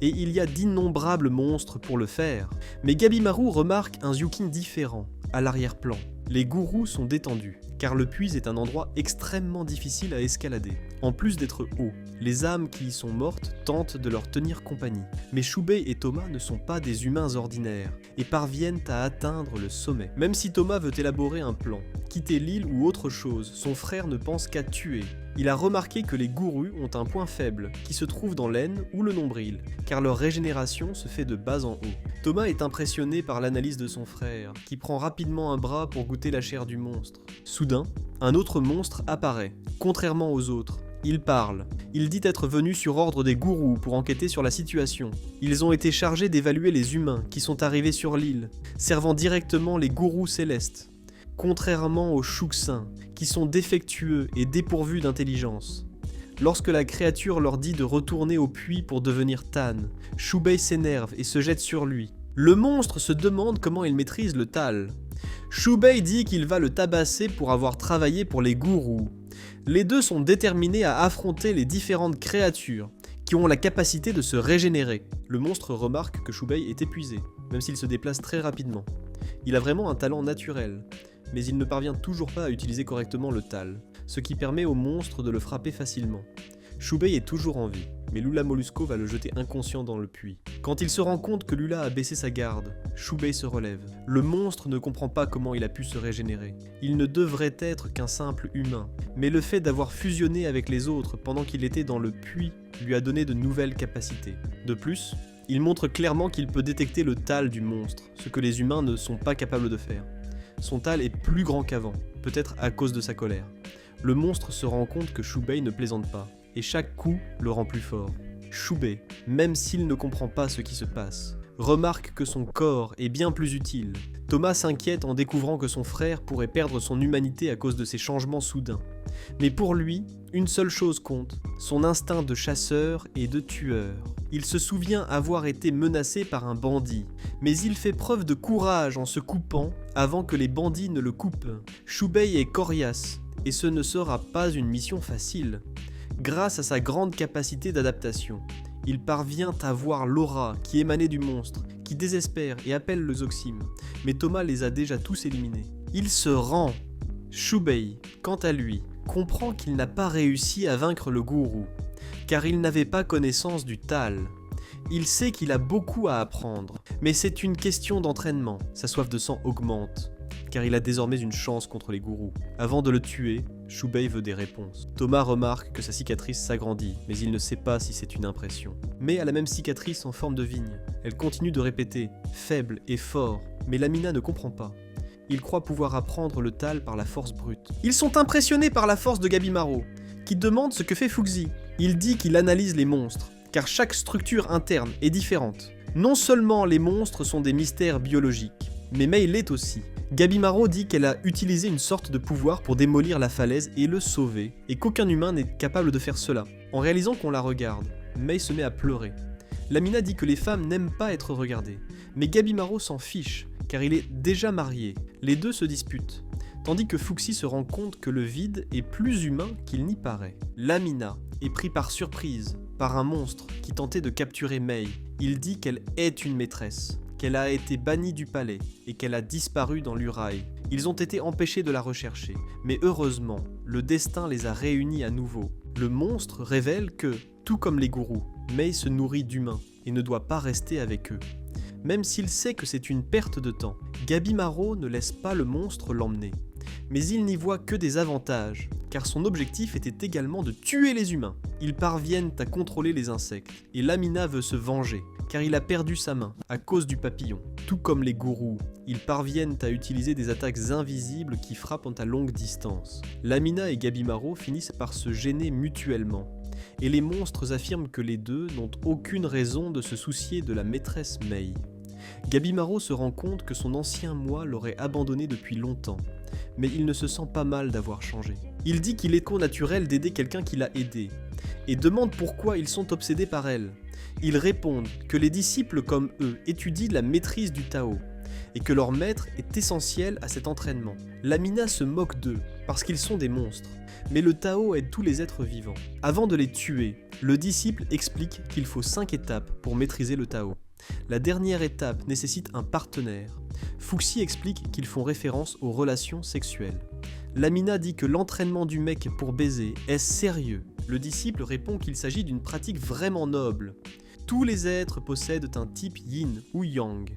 et il y a d'innombrables monstres pour le faire. Mais Gabimaru remarque un Zyukin différent, à l'arrière-plan. Les gourous sont détendus, car le puits est un endroit extrêmement difficile à escalader. En plus d'être haut, les âmes qui y sont mortes tentent de leur tenir compagnie. Mais Shubei et Thomas ne sont pas des humains ordinaires, et parviennent à atteindre le sommet. Même si Thomas veut élaborer un plan, quitter l'île ou autre chose, son frère ne pense qu'à tuer. Il a remarqué que les gourous ont un point faible, qui se trouve dans l'aine ou le nombril, car leur régénération se fait de bas en haut. Thomas est impressionné par l'analyse de son frère, qui prend rapidement un bras pour goûter la chair du monstre. Soudain, un autre monstre apparaît. Contrairement aux autres, Il parle. Il dit être venu sur ordre des gourous pour enquêter sur la situation. Ils ont été chargés d'évaluer les humains qui sont arrivés sur l'île, servant directement les gourous célestes, contrairement aux Shuxin, qui sont défectueux et dépourvus d'intelligence. Lorsque la créature leur dit de retourner au puits pour devenir Tan, Shubei s'énerve et se jette sur lui. Le monstre se demande comment il maîtrise le Tal. Shubei dit qu'il va le tabasser pour avoir travaillé pour les gourous. Les deux sont déterminés à affronter les différentes créatures qui ont la capacité de se régénérer. Le monstre remarque que Shubei est épuisé, même s'il se déplace très rapidement. Il a vraiment un talent naturel, mais il ne parvient toujours pas à utiliser correctement le Tal, ce qui permet au monstre de le frapper facilement. Shubei est toujours en vie, mais Lula Molusco va le jeter inconscient dans le puits. Quand il se rend compte que Lula a baissé sa garde, Shubei se relève. Le monstre ne comprend pas comment il a pu se régénérer. Il ne devrait être qu'un simple humain, mais le fait d'avoir fusionné avec les autres pendant qu'il était dans le puits lui a donné de nouvelles capacités. De plus, il montre clairement qu'il peut détecter le Tal du monstre, ce que les humains ne sont pas capables de faire. Son Tal est plus grand qu'avant, peut-être à cause de sa colère. Le monstre se rend compte que Shubei ne plaisante pas, et chaque coup le rend plus fort. Shubei, même s'il ne comprend pas ce qui se passe, remarque que son corps est bien plus utile. Thomas s'inquiète en découvrant que son frère pourrait perdre son humanité à cause de ces changements soudains. Mais pour lui, une seule chose compte, son instinct de chasseur et de tueur. Il se souvient avoir été menacé par un bandit, mais il fait preuve de courage en se coupant avant que les bandits ne le coupent. Shubei est coriace, et ce ne sera pas une mission facile. Grâce à sa grande capacité d'adaptation, il parvient à voir l'aura qui émanait du monstre, qui désespère et appelle le Zoxim, mais Thomas les a déjà tous éliminés. Il se rend. Shubei, quant à lui, comprend qu'il n'a pas réussi à vaincre le gourou, car il n'avait pas connaissance du Tal. Il sait qu'il a beaucoup à apprendre, mais c'est une question d'entraînement, sa soif de sang augmente, car il a désormais une chance contre les gourous. Avant de le tuer, Shubei veut des réponses. Thomas remarque que sa cicatrice s'agrandit, mais il ne sait pas si c'est une impression. Mai a la même cicatrice en forme de vigne. Elle continue de répéter « faible et fort », mais Lamina ne comprend pas. Il croit pouvoir apprendre le Tal par la force brute. Ils sont impressionnés par la force de Gabimaru, qui demande ce que fait Fuxi. Il dit qu'il analyse les monstres, car chaque structure interne est différente. Non seulement les monstres sont des mystères biologiques, mais Mai l'est aussi. Gabimaru dit qu'elle a utilisé une sorte de pouvoir pour démolir la falaise et le sauver, et qu'aucun humain n'est capable de faire cela. En réalisant qu'on la regarde, Mai se met à pleurer. Lamina dit que les femmes n'aiment pas être regardées, mais Gabimaru s'en fiche, car il est déjà marié. Les deux se disputent, tandis que Fuxi se rend compte que le vide est plus humain qu'il n'y paraît. Lamina est pris par surprise par un monstre qui tentait de capturer Mai. Il dit qu'elle est une maîtresse, qu'elle a été bannie du palais et qu'elle a disparu dans l'Uraï. Ils ont été empêchés de la rechercher, mais heureusement, le destin les a réunis à nouveau. Le monstre révèle que, tout comme les gourous, Mai se nourrit d'humains et ne doit pas rester avec eux. Même s'il sait que c'est une perte de temps, Gabimaru ne laisse pas le monstre l'emmener. Mais il n'y voit que des avantages, car son objectif était également de tuer les humains. Ils parviennent à contrôler les insectes, et Lamina veut se venger, car il a perdu sa main à cause du papillon. Tout comme les gourous, ils parviennent à utiliser des attaques invisibles qui frappent à longue distance. Lamina et Gabimaru finissent par se gêner mutuellement, et les monstres affirment que les deux n'ont aucune raison de se soucier de la maîtresse Mai. Gabimaru se rend compte que son ancien moi l'aurait abandonné depuis longtemps, mais il ne se sent pas mal d'avoir changé. Il dit qu'il est naturel d'aider quelqu'un qui l'a aidé, et demande pourquoi ils sont obsédés par elle. Ils répondent que les disciples comme eux étudient la maîtrise du Tao, et que leur maître est essentiel à cet entraînement. Lamina se moque d'eux, parce qu'ils sont des monstres, mais le Tao aide tous les êtres vivants. Avant de les tuer, le disciple explique qu'il faut 5 étapes pour maîtriser le Tao. La dernière étape nécessite un partenaire. Fuxi explique qu'ils font référence aux relations sexuelles. Lamina dit que l'entraînement du mec pour baiser est sérieux. Le disciple répond qu'il s'agit d'une pratique vraiment noble. Tous les êtres possèdent un type yin ou yang,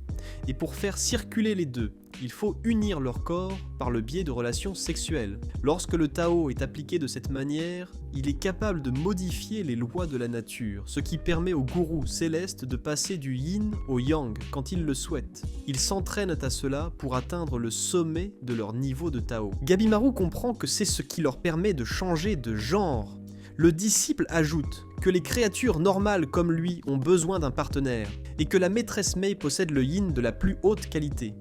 et pour faire circuler les deux, il faut unir leur corps par le biais de relations sexuelles. Lorsque le Tao est appliqué de cette manière, il est capable de modifier les lois de la nature, ce qui permet aux gourous célestes de passer du yin au yang quand ils le souhaitent. Ils s'entraînent à cela pour atteindre le sommet de leur niveau de Tao. Gabimaru comprend que c'est ce qui leur permet de changer de genre. Le disciple ajoute que les créatures normales comme lui ont besoin d'un partenaire et que la maîtresse Mei possède le yin de la plus haute qualité.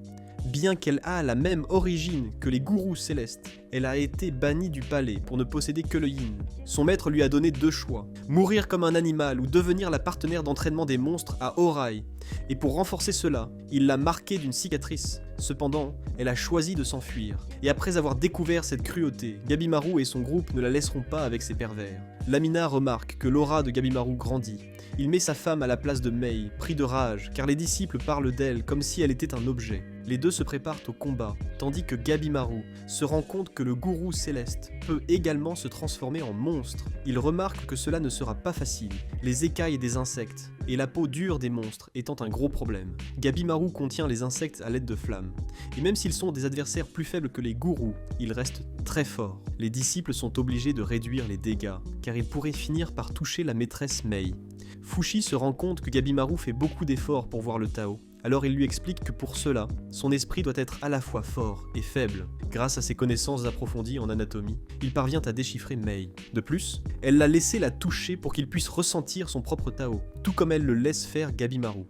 Bien qu'elle a la même origine que les gourous célestes, elle a été bannie du palais pour ne posséder que le yin. Son maître lui a donné 2 choix, mourir comme un animal ou devenir la partenaire d'entraînement des monstres à Horai. Et pour renforcer cela, il l'a marquée d'une cicatrice. Cependant, elle a choisi de s'enfuir. Et après avoir découvert cette cruauté, Gabimaru et son groupe ne la laisseront pas avec ses pervers. Lamina remarque que l'aura de Gabimaru grandit. Il met sa femme à la place de Mei, pris de rage, car les disciples parlent d'elle comme si elle était un objet. Les deux se préparent au combat, tandis que Gabimaru se rend compte que le gourou céleste peut également se transformer en monstre. Il remarque que cela ne sera pas facile, les écailles des insectes et la peau dure des monstres étant un gros problème. Gabimaru contient les insectes à l'aide de flammes, et même s'ils sont des adversaires plus faibles que les gourous, ils restent très forts. Les disciples sont obligés de réduire les dégâts, car ils pourraient finir par toucher la maîtresse Mei. Fushi se rend compte que Gabimaru fait beaucoup d'efforts pour voir le Tao. Alors il lui explique que pour cela, son esprit doit être à la fois fort et faible. Grâce à ses connaissances approfondies en anatomie, il parvient à déchiffrer Mei. De plus, elle l'a laissé la toucher pour qu'il puisse ressentir son propre Tao, tout comme elle le laisse faire Gabimaru.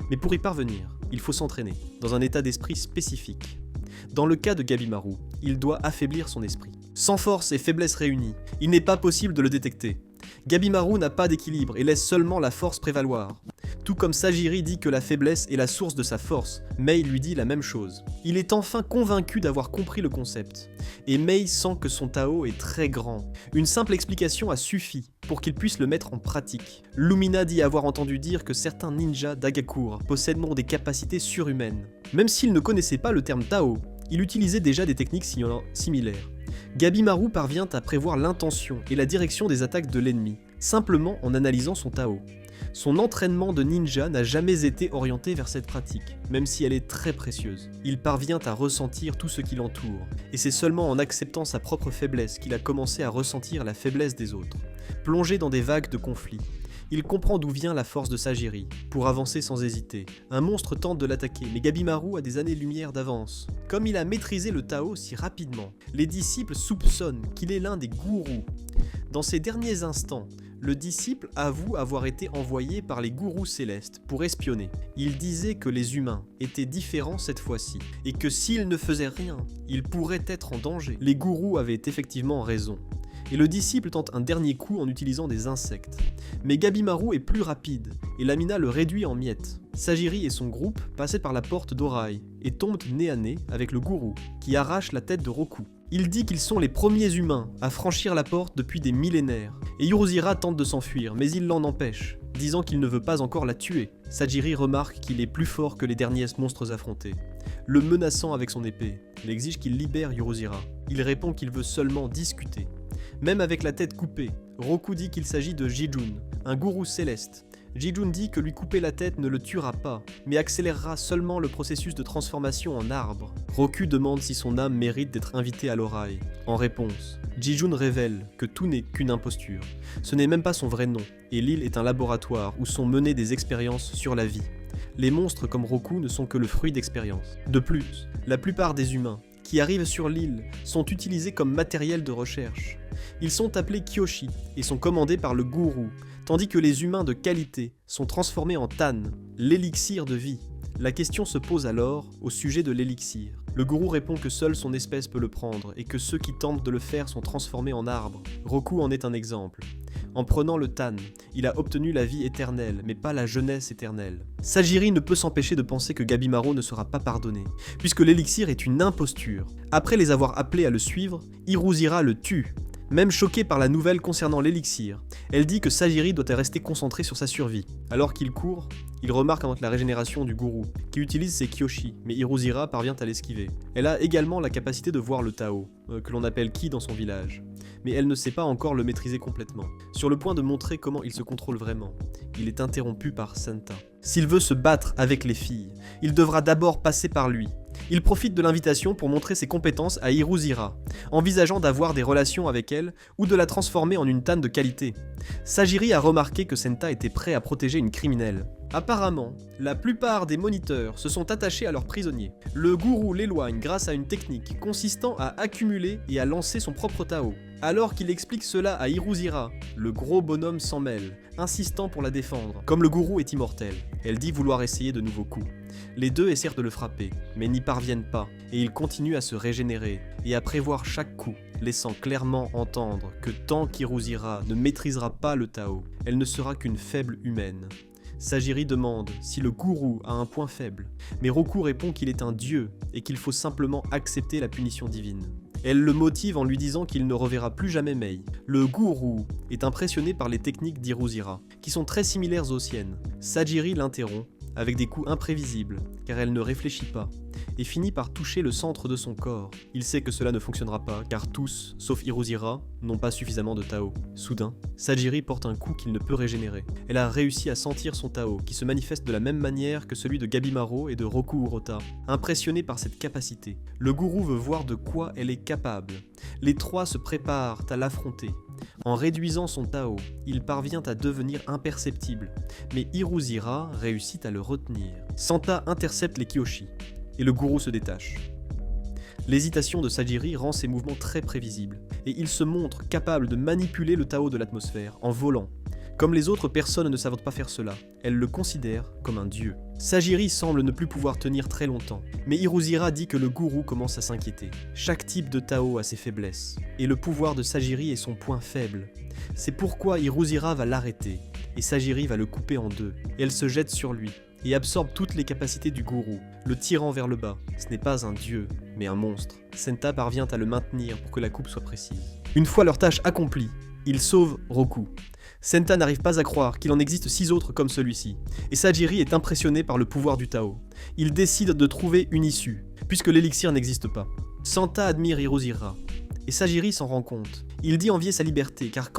Mais pour y parvenir, il faut s'entraîner, dans un état d'esprit spécifique. Dans le cas de Gabimaru, il doit affaiblir son esprit. Sans force et faiblesse réunies, il n'est pas possible de le détecter. Gabimaru n'a pas d'équilibre et laisse seulement la force prévaloir. Tout comme Sajiri dit que la faiblesse est la source de sa force, Mei lui dit la même chose. Il est enfin convaincu d'avoir compris le concept, et Mei sent que son Tao est très grand. Une simple explication a suffi pour qu'il puisse le mettre en pratique. Lumina dit avoir entendu dire que certains ninjas d'Agakure possèdent des capacités surhumaines. Même s'il ne connaissait pas le terme Tao, il utilisait déjà des techniques similaires. Gabimaru parvient à prévoir l'intention et la direction des attaques de l'ennemi, simplement en analysant son Tao. Son entraînement de ninja n'a jamais été orienté vers cette pratique, même si elle est très précieuse. Il parvient à ressentir tout ce qui l'entoure, et c'est seulement en acceptant sa propre faiblesse qu'il a commencé à ressentir la faiblesse des autres. Plongé dans des vagues de conflits, il comprend d'où vient la force de Sajiri, pour avancer sans hésiter. Un monstre tente de l'attaquer, mais Gabimaru a des années-lumière d'avance. Comme il a maîtrisé le Tao si rapidement, les disciples soupçonnent qu'il est l'un des gourous. Dans ces derniers instants, le disciple avoue avoir été envoyé par les gourous célestes pour espionner. Il disait que les humains étaient différents cette fois-ci, et que s'ils ne faisaient rien, ils pourraient être en danger. Les gourous avaient effectivement raison. Et le disciple tente un dernier coup en utilisant des insectes. Mais Gabimaru est plus rapide, et Lamina le réduit en miettes. Sajiri et son groupe passaient par la porte d'Horai, et tombent nez à nez avec le gourou, qui arrache la tête de Roku. Il dit qu'ils sont les premiers humains à franchir la porte depuis des millénaires, et Urusira tente de s'enfuir, mais il l'en empêche, disant qu'il ne veut pas encore la tuer. Sajiri remarque qu'il est plus fort que les derniers monstres affrontés, le menaçant avec son épée. Il exige qu'il libère Urusira. Il répond qu'il veut seulement discuter. Même avec la tête coupée, Roku dit qu'il s'agit de Jijun, un gourou céleste. Jijun dit que lui couper la tête ne le tuera pas, mais accélérera seulement le processus de transformation en arbre. Roku demande si son âme mérite d'être invitée à l'Horai. En réponse, Jijun révèle que tout n'est qu'une imposture. Ce n'est même pas son vrai nom, et l'île est un laboratoire où sont menées des expériences sur la vie. Les monstres comme Roku ne sont que le fruit d'expériences. De plus, la plupart des humains qui arrivent sur l'île sont utilisés comme matériel de recherche. Ils sont appelés Kyoshi et sont commandés par le gourou, tandis que les humains de qualité sont transformés en Tan, l'élixir de vie. La question se pose alors au sujet de l'élixir. Le gourou répond que seule son espèce peut le prendre et que ceux qui tentent de le faire sont transformés en arbres. Roku en est un exemple. En prenant le Tan, il a obtenu la vie éternelle, mais pas la jeunesse éternelle. Sajiri ne peut s'empêcher de penser que Gabimaru ne sera pas pardonné, puisque l'élixir est une imposture. Après les avoir appelés à le suivre, Urusira le tue. Même choquée par la nouvelle concernant l'élixir, elle dit que Sajiri doit rester concentré sur sa survie. Alors qu'il court, il remarque la régénération du gourou, qui utilise ses Kyoshi, mais Urusira parvient à l'esquiver. Elle a également la capacité de voir le Tao, que l'on appelle Ki dans son village, mais elle ne sait pas encore le maîtriser complètement. Sur le point de montrer comment il se contrôle vraiment, il est interrompu par Senta. S'il veut se battre avec les filles, il devra d'abord passer par lui. Il profite de l'invitation pour montrer ses compétences à Urusira, envisageant d'avoir des relations avec elle ou de la transformer en une Tan de qualité. Sajiri a remarqué que Senta était prêt à protéger une criminelle. Apparemment, la plupart des moniteurs se sont attachés à leurs prisonniers. Le gourou l'éloigne grâce à une technique consistant à accumuler et à lancer son propre Tao. Alors qu'il explique cela à Hiruzira, le gros bonhomme s'en mêle, insistant pour la défendre. Comme le gourou est immortel, elle dit vouloir essayer de nouveaux coups. Les deux essayent de le frapper, mais n'y parviennent pas, et il continue à se régénérer et à prévoir chaque coup, laissant clairement entendre que tant qu'Hiruzira ne maîtrisera pas le Tao, elle ne sera qu'une faible humaine. Sagiri demande si le gourou a un point faible, mais Roku répond qu'il est un dieu et qu'il faut simplement accepter la punition divine. Elle le motive en lui disant qu'il ne reverra plus jamais Mei. Le gourou est impressionné par les techniques d'Hiruzira, qui sont très similaires aux siennes. Sagiri l'interrompt avec des coups imprévisibles, car elle ne réfléchit pas, et finit par toucher le centre de son corps. Il sait que cela ne fonctionnera pas, car tous, sauf Hiruzira, n'ont pas suffisamment de Tao. Soudain, Sagiri porte un coup qu'il ne peut régénérer. Elle a réussi à sentir son Tao, qui se manifeste de la même manière que celui de Gabimaro et de Roku Urota. Impressionné par cette capacité, le gourou veut voir de quoi elle est capable. Les trois se préparent à l'affronter. En réduisant son Tao, il parvient à devenir imperceptible, mais Hiruzira réussit à le retenir. Santa intercepte les Kyoshi, et le gourou se détache. L'hésitation de Sagiri rend ses mouvements très prévisibles, et il se montre capable de manipuler le Tao de l'atmosphère en volant. Comme les autres personnes ne savent pas faire cela, elle le considère comme un dieu. Sagiri semble ne plus pouvoir tenir très longtemps, mais Hiruzira dit que le gourou commence à s'inquiéter. Chaque type de Tao a ses faiblesses, et le pouvoir de Sagiri est son point faible. C'est pourquoi Hiruzira va l'arrêter, et Sagiri va le couper en deux. Elle se jette sur lui, et absorbe toutes les capacités du gourou, le tirant vers le bas. Ce n'est pas un dieu, mais un monstre. Senta parvient à le maintenir pour que la coupe soit précise. Une fois leur tâche accomplie, ils sauvent Roku. Senta n'arrive pas à croire qu'il en existe 6 autres comme celui-ci, et Sagiri est impressionné par le pouvoir du Tao. Il décide de trouver une issue, puisque l'élixir n'existe pas. Santa admire Hiruzira, et Sagiri s'en rend compte. Il dit envier sa liberté, car